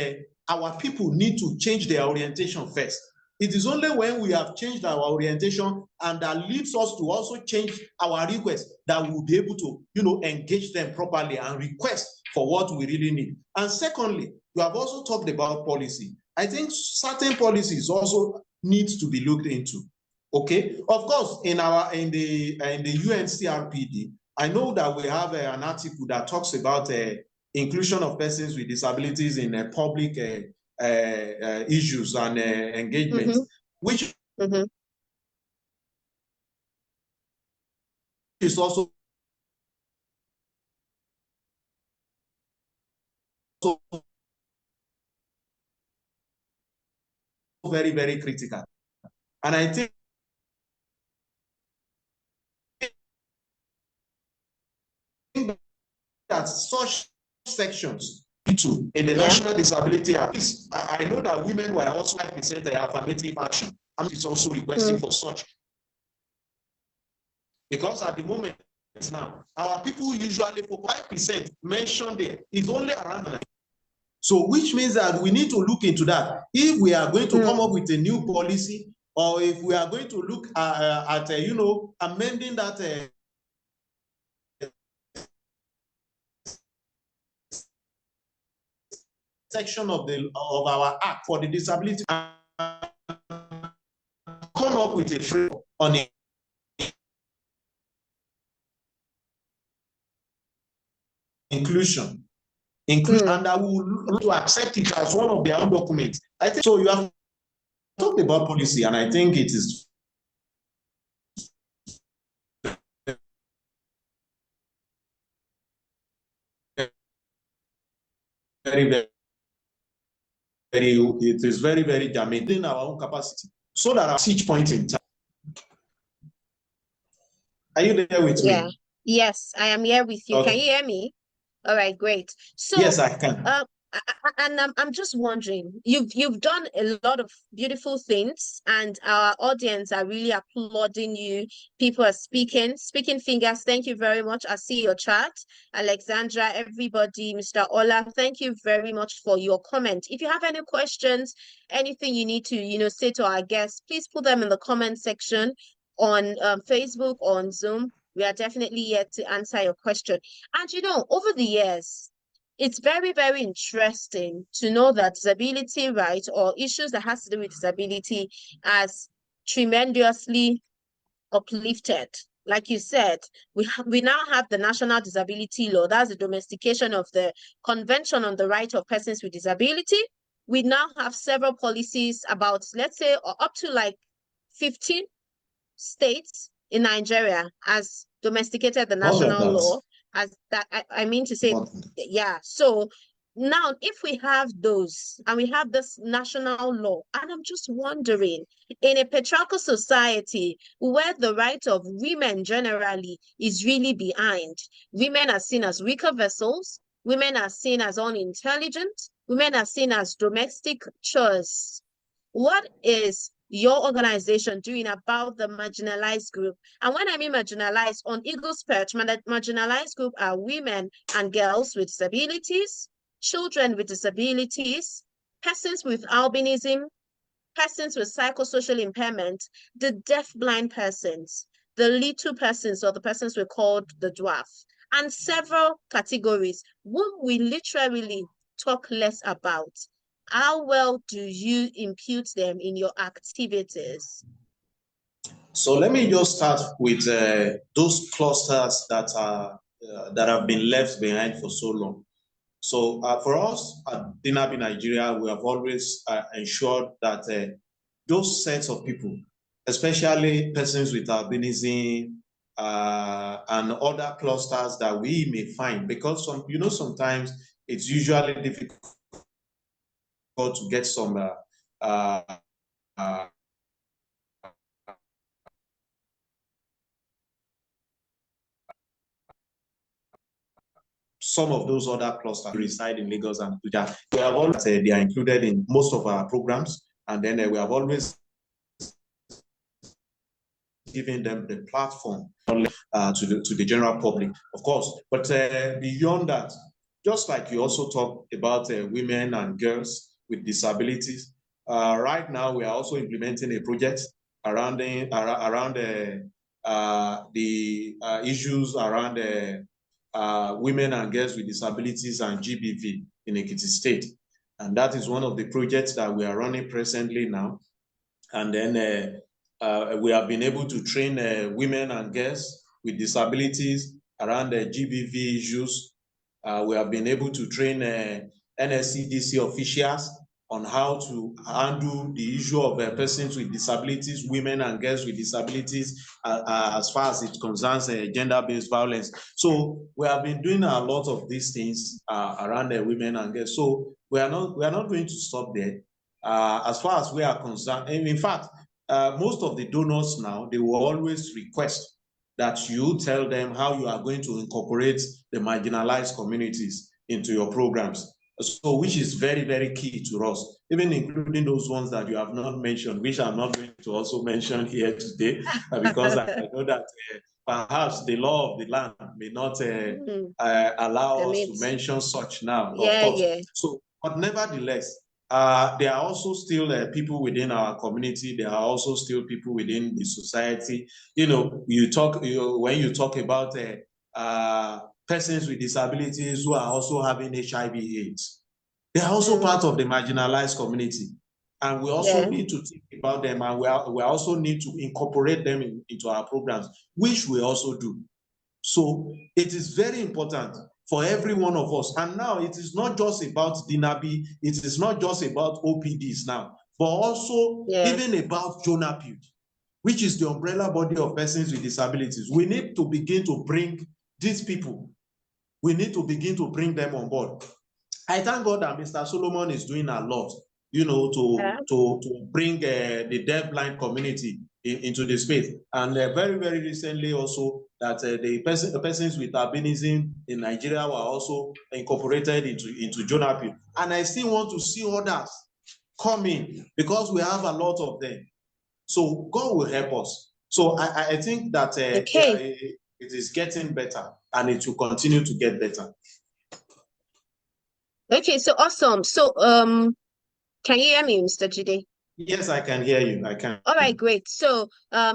our people need to change their orientation first. It is only when we have changed our orientation and that leads us to also change our request that we'll be able to, engage them properly and request for what we really need. And secondly, you have also talked about policy. I think certain policies also need to be looked into. Okay, of course, in the UNCRPD, I know that we have an article that talks about inclusion of persons with disabilities in public issues and engagements, which is also very, very critical. And I think that such sections in the National Disability Act, I know that women were also 5% affirmative action. And it's also requesting for such. Because at the moment now, our people usually for 5% mentioned there is only around 9. So which means that we need to look into that. If we are going to come up with a new policy, or if we are going to look at amending that section of our act for the disability, come up with a framework on it. Inclusion, and I will to accept it as one of their own documents. I think so. You have talked about policy, and I think it is very, very germane in our own capacity, so that at each point in time. Are you there with me? Yes, I am here with you. Okay. Can you hear me? All right, great. So yes, I can. And I'm just wondering, you've done a lot of beautiful things, and our audience are really applauding you. People are speaking fingers. Thank you very much. I see your chat. Alexandra, everybody, Mr. Ola, thank you very much for your comment. If you have any questions, anything you need to, say to our guests, please put them in the comment section on Facebook or on Zoom. We are definitely here to answer your question. And over the years, it's very, very interesting to know that disability rights or issues that has to do with disability has tremendously uplifted. Like you said, we now have the National Disability Law. That's the domestication of the Convention on the Right of Persons with Disability. We now have several policies about, let's say, up to like 15 states in Nigeria has domesticated the national law. As that, I mean to say, yeah. So now, if we have those and we have this national law, and I'm just wondering, in a patriarchal society where the right of women generally is really behind, women are seen as weaker vessels, women are seen as unintelligent, women are seen as domestic chores. What is your organization doing about the marginalized group? And when I mean marginalized, on Eagles Perch, marginalized group are women and girls with disabilities, children with disabilities, persons with albinism, persons with psychosocial impairment, the deaf-blind persons, the little persons, or the persons we called the dwarf, and several categories whom we literally talk less about. How well do you impute them in your activities? So let me just start with those clusters that have been left behind for so long. So for us at DINABI Nigeria, we have always ensured that those sets of people, especially persons with albinism and other clusters that we may find, because sometimes it's usually difficult to get some some of those other clusters reside in Lagos and Abuja. We have always they are included in most of our programs, and then we have always given them the platform to the general public, of course. But beyond that, just like you also talked about women and girls with disabilities, right now we are also implementing a project around the issues around women and girls with disabilities and GBV in Ekiti State. And that is one of the projects that we are running presently now. And then we have been able to train women and girls with disabilities around the GBV issues. We have been able to train NSCDC officials on how to handle the issue of persons with disabilities, women and girls with disabilities, as far as it concerns gender-based violence. So we have been doing a lot of these things around women and girls. So we are not going to stop there. As far as we are concerned, in fact, most of the donors now, they will always request that you tell them how you are going to incorporate the marginalized communities into your programs. So, which is very, very key to us, even including those ones that you have not mentioned, which I'm not going to also mention here today, because I know that perhaps the law of the land may not allow us to Permit. mention such now, of Yeah, course. yeah. So, but nevertheless, there are also still people within our community. There are also still people within the society. You know, when you talk about persons with disabilities who are also having HIV/AIDS, they are also part of the marginalized community, and we also Yeah. need to think about them, and we also need to incorporate them into our programs, which we also do. So it is very important for every one of us. And now it is not just about DINABI, it is not just about OPDs now, but also even about JONAPUD, which is the umbrella body of persons with disabilities. We need to begin to bring these people, we need to begin to bring them on board. I thank God that Mr. Solomon is doing a lot, you know, to bring the deafblind community into the space. And very, very recently also that the persons with albinism in Nigeria were also incorporated into JONAPUD. And I still want to see others come in because we have a lot of them. So God will help us. So I think that it is getting better and it will continue to get better. Okay, so awesome. So can you hear me, Mr. Jide? Yes, I can hear you. I can. All right, great. So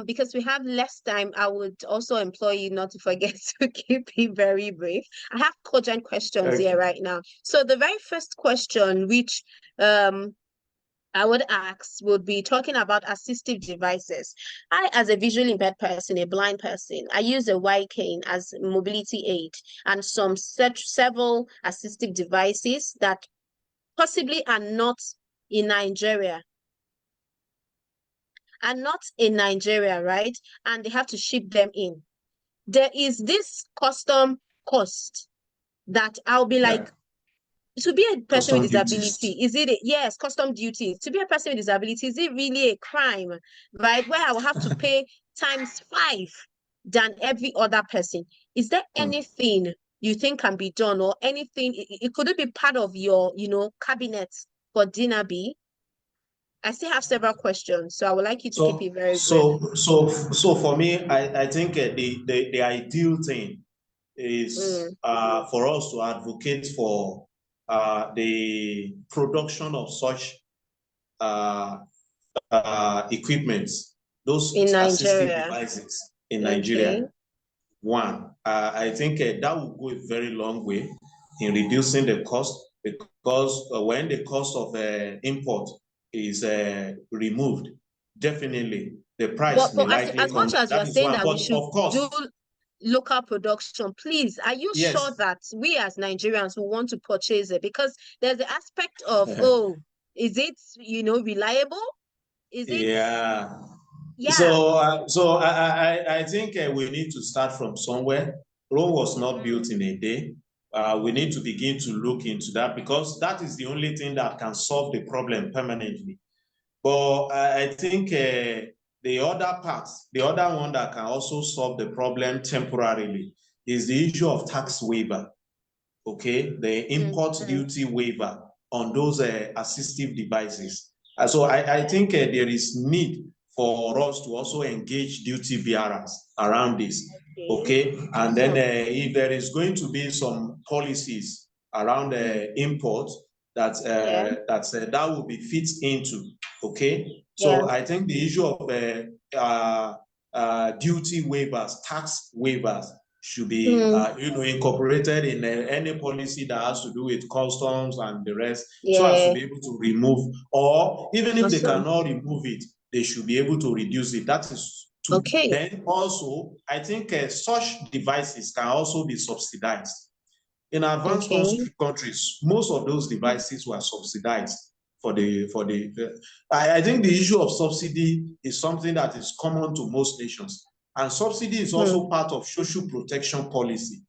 because we have less time, I would also implore you not to forget to keep it very brief. I have cogent questions Okay. here right now. So the very first question, which I would ask, would be talking about assistive devices. I, as a visually impaired person, a blind person, I use a Y cane as mobility aid and several assistive devices that possibly are not in Nigeria. Right? And they have to ship them in. There is this custom cost that I'll be like, Yeah. to be a person with Custom duties. disability, yes, custom duties. To be a person with disability, is it really a crime, right? Where I will have to pay times 5 than every other person. Is there anything you think can be done, or anything? It could be part of your, cabinet for DINABI? I still have several questions, so I would like you to keep So it very brief. so for me, I think the ideal thing is for us to advocate for the production of such equipments, those In assistive Nigeria. devices in Okay. Nigeria. One, I think that will go a very long way in reducing the cost, because when the cost of import is removed, definitely the price may But likely as come much down. as you're That is saying one. that we But should of course, do local production, please, are you sure yes. that we as Nigerians who want to purchase it? Because there's the aspect of, oh, is it, reliable? Is it, Yeah. yeah. So I think we need to start from somewhere. Rome was not built Mm, in a day. We need to begin to look into that, because that is the only thing that can solve the problem permanently. But I think the other part, the other one that can also solve the problem temporarily, is the issue of tax waiver. Okay, the import duty waiver on those assistive devices. So I think there is need for us to also engage duty bearers around this. okay. Okay, and then Awesome. if there is going to be some policies around import that Yeah. that will be fit into. Okay, Yeah. so I think the issue of duty waivers, tax waivers, should be incorporated in any policy that has to do with customs and the rest, so as to Yeah. be able to remove, or even if they Awesome. cannot remove it, they should be able to reduce it. That is two. Okay. Then also, I think such devices can also be subsidized. In advanced Okay. countries, most of those devices were subsidized I think the issue of subsidy is something that is common to most nations. And subsidy is also part of social protection policy,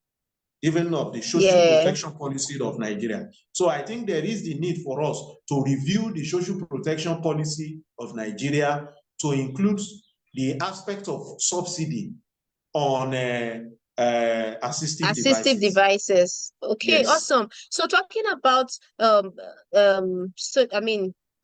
even of the social Yeah. protection policy of Nigeria. So I think there is the need for us to review the social protection policy of Nigeria to include the aspect of subsidy on assistive Assistive devices. devices. Okay, Yes. awesome. So talking about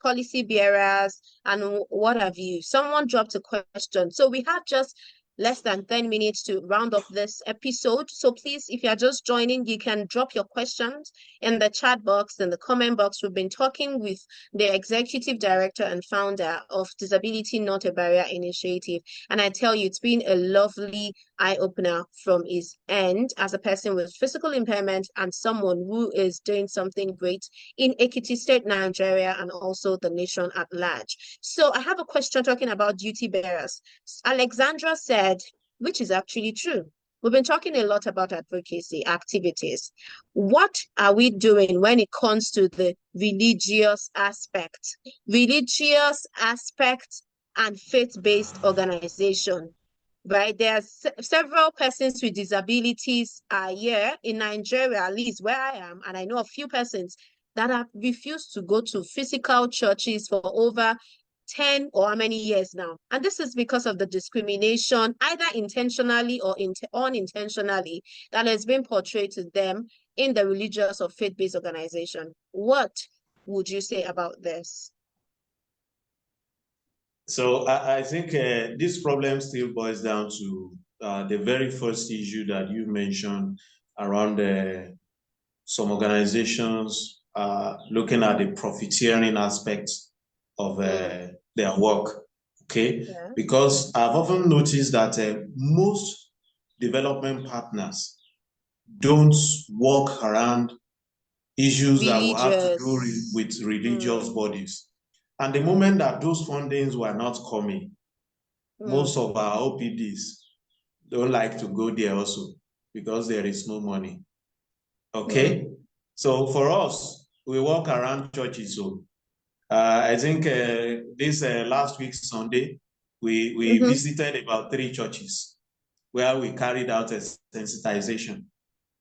policy bearers and what have you. Someone dropped a question. So we have just less than 10 minutes to round up this episode. So please, if you're just joining, you can drop your questions in the chat box, in the comment box. We've been talking with the executive director and founder of Disability Not a Barrier Initiative. And I tell you, it's been a lovely eye-opener from his end as a person with physical impairment and someone who is doing something great in Ekiti State, Nigeria, and also the nation at large. So I have a question talking about duty bearers. Alexandra said, which is actually true. We've been talking a lot about advocacy activities. What are we doing when it comes to the religious aspect? Religious aspect and faith-based organization, right? There are several persons with disabilities here in Nigeria, at least where I am, and I know a few persons that have refused to go to physical churches for over 10 or how many years now. And this is because of the discrimination, either intentionally or unintentionally, that has been portrayed to them in the religious or faith-based organization. What would you say about this? So I think this problem still boils down to the very first issue that you mentioned around some organizations looking at the profiteering aspect of their work, okay? Yeah. Because I've often noticed that most development partners don't work around issues that will have to do with religious bodies. And the moment that those fundings were not coming, most of our OPDs don't like to go there also because there is no money. Okay? So for us, we walk around churches. So I think this last week, Sunday, we visited about 3 churches where we carried out a sensitization.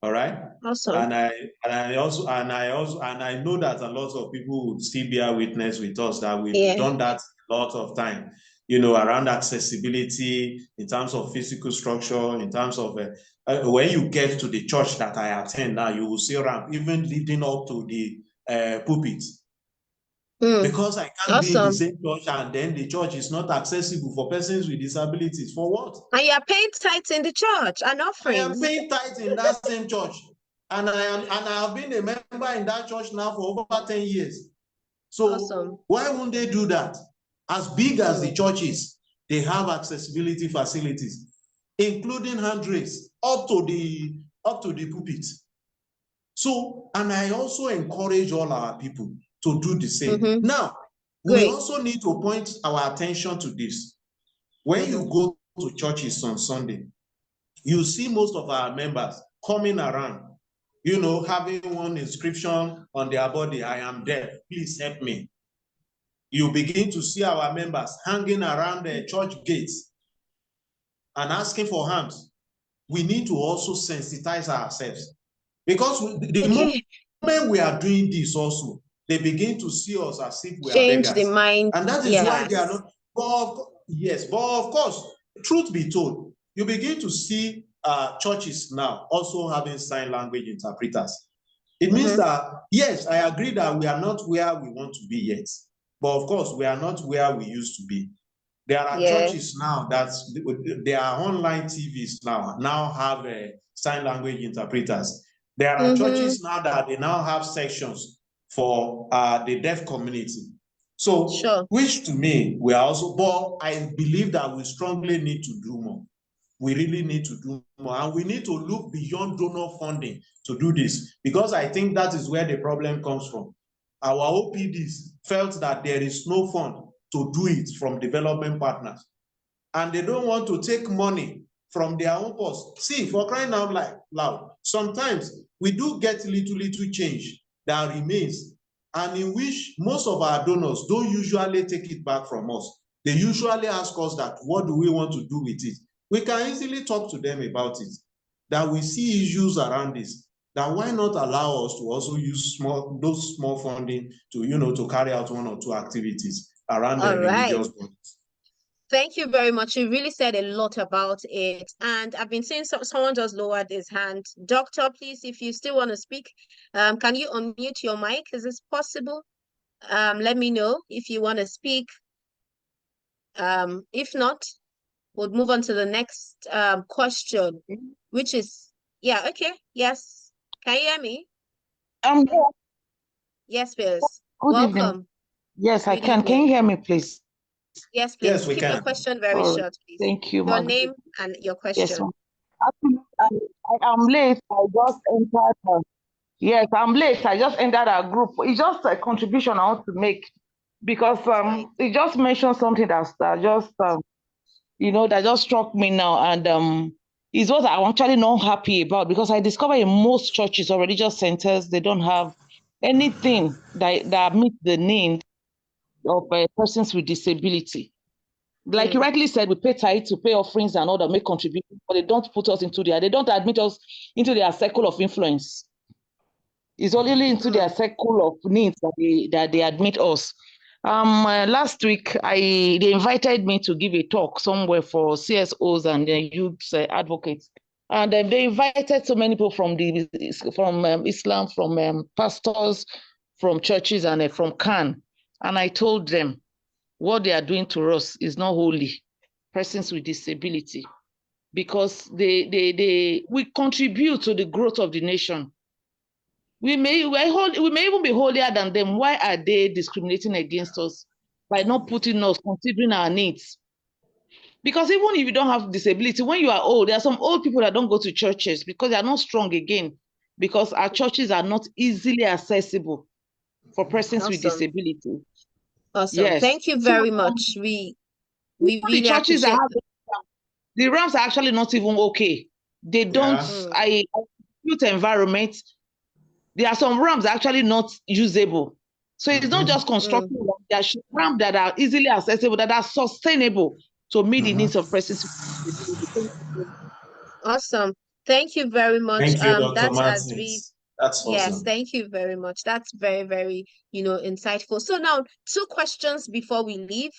All right. Awesome. And I know that a lot of people would still bear witness with us that we've done that a lot of time, you know, around accessibility, in terms of physical structure, in terms of when you get to the church that I attend now, you will see ramp even leading up to the pulpit. Because I can't be in the same church and then the church is not accessible for persons with disabilities. For what? And you're paying tithes in the church and offerings. I am paying tithes in that same church. And I have been a member in that church now for over 10 years. So why won't they do that? As big as the church is, they have accessibility facilities, including handrails up to the pulpit. So, and I also encourage all our people to do the same. Now, we also need to point our attention to this. When you go to churches on Sunday, you see most of our members coming around, you know, having one inscription on their body, I am deaf, please help me. You begin to see our members hanging around the church gates and asking for hands. We need to also sensitize ourselves. Because the moment we are doing this also, they begin to see us as if we are beggars. Change the mind. And that is why they are not. But of course, truth be told, you begin to see churches now also having sign language interpreters. It means that, yes, I agree that we are not where we want to be yet. But of course, we are not where we used to be. There are churches now that there are online TVs now have sign language interpreters. There are churches now that they now have sections for the deaf community. So, which to me, we are also, but I believe that we strongly need to do more. We really need to do more. And we need to look beyond donor funding to do this, because I think that is where the problem comes from. Our OPDs felt that there is no fund to do it from development partners. And they don't want to take money from their own purse. See, for crying out loud, sometimes we do get little change that remains, and in which most of our donors don't usually take it back from us. They usually ask us that, what do we want to do with it? We can easily talk to them about it, that we see issues around this, that why not allow us to also use those small funding to, you know, to carry out 1 or 2 activities around the religious bodies. Thank you very much. You really said a lot about it. And I've been seeing someone just lowered his hand. Doctor, please, if you still want to speak, can you unmute your mic? Is this possible? Let me know if you want to speak. If not, we'll move on to the next question, which is, yeah, okay, yes. Can you hear me? Yeah. Yes, please. Good evening. Welcome. Yes, I Good can. Can you evening. hear me, please? Yes, Yes, please. we Keep your can. question very Oh, short, please. thank you, Your ma. name and your Yes, question. ma'am. Actually, I am late. I just entered. Yes, I'm late. I just entered our group. It's just a contribution I want to make because Fine. it just mentioned something that just that just struck me now, and is what I'm actually not happy about because I discovered in most churches or religious centers they don't have anything that meets the need of persons with disability. Like you Mm, rightly said, we pay tithe to pay offerings and all that, make contributions, but they don't put us into they don't admit us into their circle of influence. It's only into their mm, circle of needs that they admit us. Last week, they invited me to give a talk somewhere for CSOs and youth advocates, and they invited so many people from Islam, from pastors, from churches, and from Khan. And I told them what they are doing to us is not holy. Persons with disability, because we contribute to the growth of the nation. We may even be holier than them. Why are they discriminating against us by not putting us, considering our needs? Because even if you don't have disability, when you are old, there are some old people that don't go to churches because they are not strong again, because our churches are not easily accessible for persons with awesome. disability. Awesome. Yes. Thank you So very much. We the really churches that appreciate have the ramps are actually not even okay. They don't, Yeah. mm, youth environment, there are some ramps actually not usable. So it's not Mm-hmm. just constructing mm, ramps, there are ramps that are easily accessible, that are sustainable to meet the needs of Mm-hmm. persons with disability. awesome. Thank you very much. Thank you, Dr. That's as we Martins. That's yes, awesome. thank you very much. That's very, very, insightful. So now, two questions before we leave.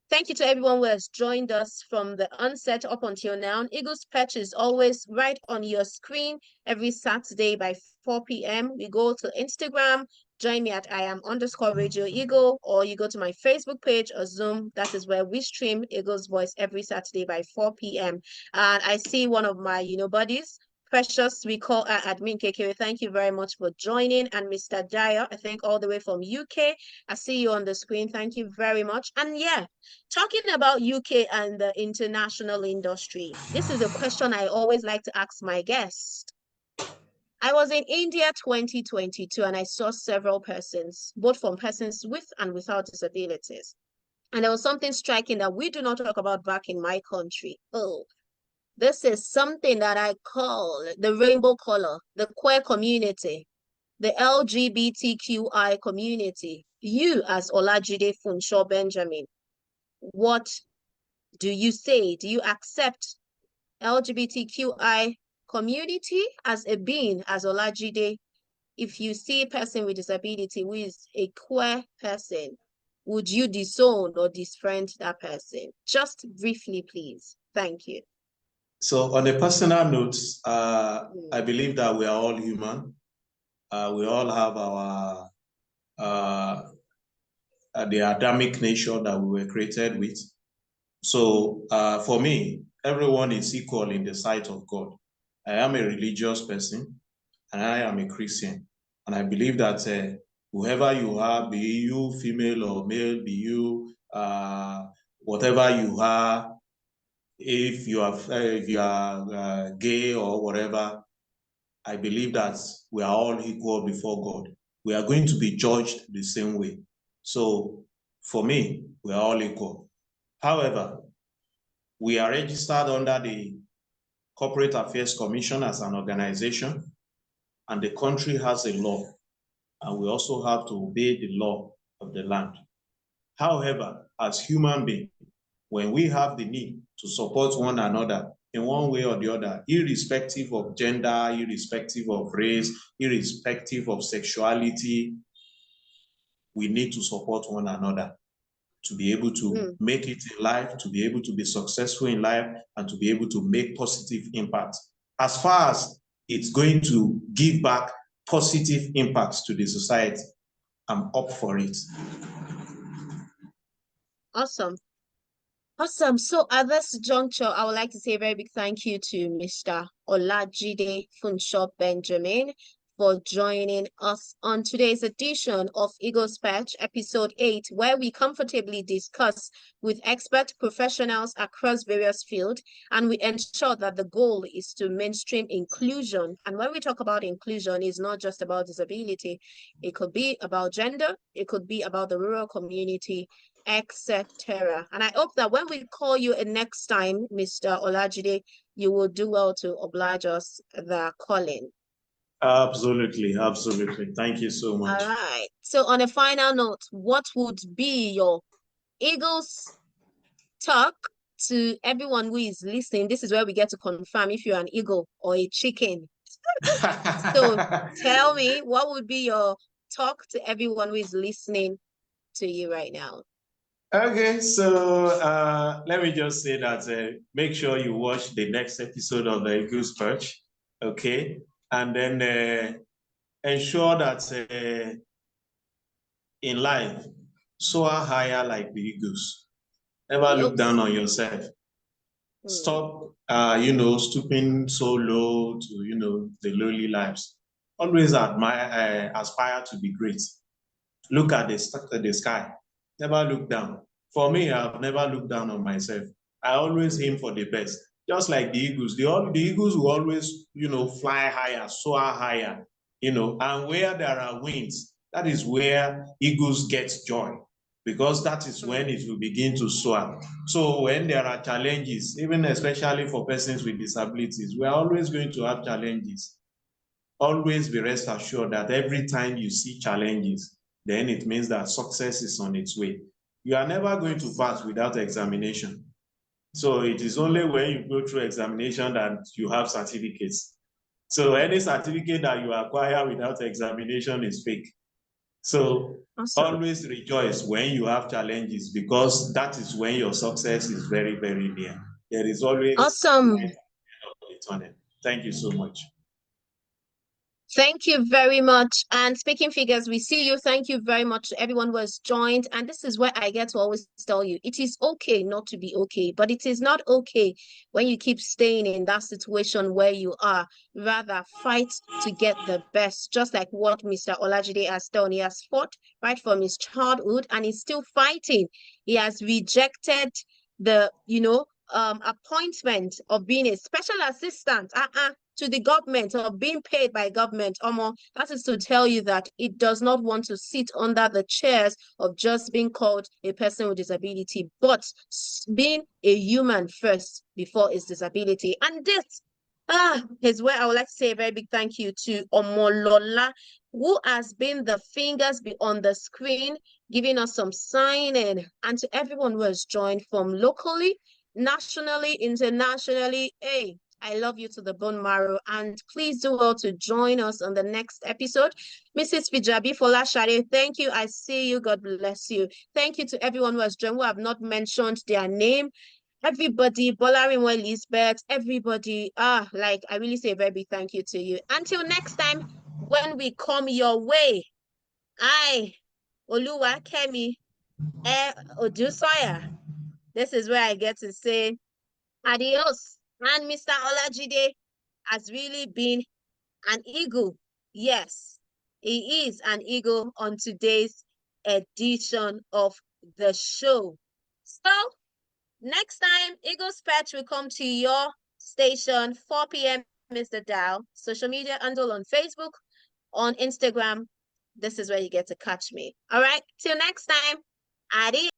Thank you to everyone who has joined us from the onset up until now. Eagles Perch is always right on your screen every Saturday by 4 p.m. We go to Instagram, join me at I am _ Radio Eagle, or you go to my Facebook page or Zoom. That is where we stream Eagles Voice every Saturday by 4 p.m. And I see one of my, buddies, Precious, we call admin KK. Thank you very much for joining. And Mr. Dyer, I think all the way from UK. I see you on the screen. Thank you very much. And yeah, talking about UK and the international industry, this is a question I always like to ask my guests. I was in India 2022 and I saw several persons, both from persons with and without disabilities. And there was something striking that we do not talk about back in my country. Oh, this is something that I call the rainbow color, the queer community, the LGBTQI community. You, as Olajide Funso Benjamin, what do you say? Do you accept LGBTQI community as a being, as Olajide? If you see a person with disability who is a queer person, would you disown or disfriend that person? Just briefly, please. Thank you. So, on a personal note, I Mm, believe that we are all human. We all have our uh, the Adamic nature that we were created with. So, for me, everyone is equal in the sight of God. I am a religious person, and I am a Christian, and I believe that whoever you are, be you female or male, be you whatever you are, if you are gay or whatever, I believe that we are all equal before God. We are going to be judged the same way. So for me, we are all equal. However, we are registered under the Corporate Affairs Commission as an organization, and the country has a law, and we also have to obey the law of the land. However, as human beings, when we have the need to support one another in one way or the other, irrespective of gender, irrespective of race, irrespective of sexuality, we need to support one another. to be able to make it in life, to be able to be successful in life, and to be able to make positive impact. As far as it's going to give back positive impacts to the society, I'm up for it. Awesome. Awesome. So at this juncture, I would like to say a very big thank you to Mr. Olajide Funso Benjamin for joining us on today's edition of Eagles Perch, episode 8, where we comfortably discuss with expert professionals across various fields, and we ensure that the goal is to mainstream inclusion. And when we talk about inclusion, it's not just about disability. It could be about gender, it could be about the rural community, etc. And I hope that when we call you next time, Mr. Olajide, you will do well to oblige us the calling. Absolutely, absolutely. Thank you so much. All right. So on a final note, what would be your Eagles talk to everyone who is listening? This is where we get to confirm if you're an eagle or a chicken. So tell me, what would be your talk to everyone who is listening to you right now? Okay, so let me just say that make sure you watch the next episode of the Eagles Perch, okay? And then ensure that in life, soar higher like the eagles. Never look down on yourself. Stop, stooping so low to, the lowly lives. Always aspire to be great. Look at the sky. Never look down. For me, I've never looked down on myself. I always aim for the best. Just like the eagles. The eagles will always, fly higher, soar higher, and where there are winds, that is where eagles get joy, because that is when it will begin to soar. So when there are challenges, even especially for persons with disabilities, we are always going to have challenges. Always be rest assured that every time you see challenges, then it means that success is on its way. You are never going to pass without examination. So it is only when you go through examination that you have certificates. So any certificate that you acquire without examination is fake. So always rejoice when you have challenges, because that is when your success is very, very near. There is always awesome. Thank you so much. Thank you very much. And speaking figures, we see you. Thank you very much to everyone who has joined. And this is where I get to always tell you, it is okay not to be okay, but it is not okay when you keep staying in that situation where you are. Rather, fight to get the best, just like what Mr. Olajide has done. He has fought right from his childhood and he's still fighting. He has rejected the, appointment of being a special assistant to the government, or being paid by government. That is to tell you that it does not want to sit under the chairs of just being called a person with disability, but being a human first before his disability. And this is where I would like to say a very big thank you to Omolola, who has been the fingers beyond the screen, giving us some signing, and to everyone who has joined from locally, nationally, internationally. Hey, I love you to the bone marrow, and please do well to join us on the next episode. Mrs. Fijabi Folashade, thank you. I see you. God bless you. Thank you to everyone who has joined, who have not mentioned their name. Everybody, Bolarinwa Elizabeth, everybody, I really say a very big thank you to you. Until next time, when we come your way, Oluwa Kemi Odusoya. This is where I get to say adios. And Mr. Olajide has really been an eagle. Yes, he is an eagle on today's edition of the show. So, next time, Eagles Perch will come to your station, 4 p.m. Mr. Dial. Social media handle on Facebook, on Instagram. This is where you get to catch me. All right, till next time. Adios.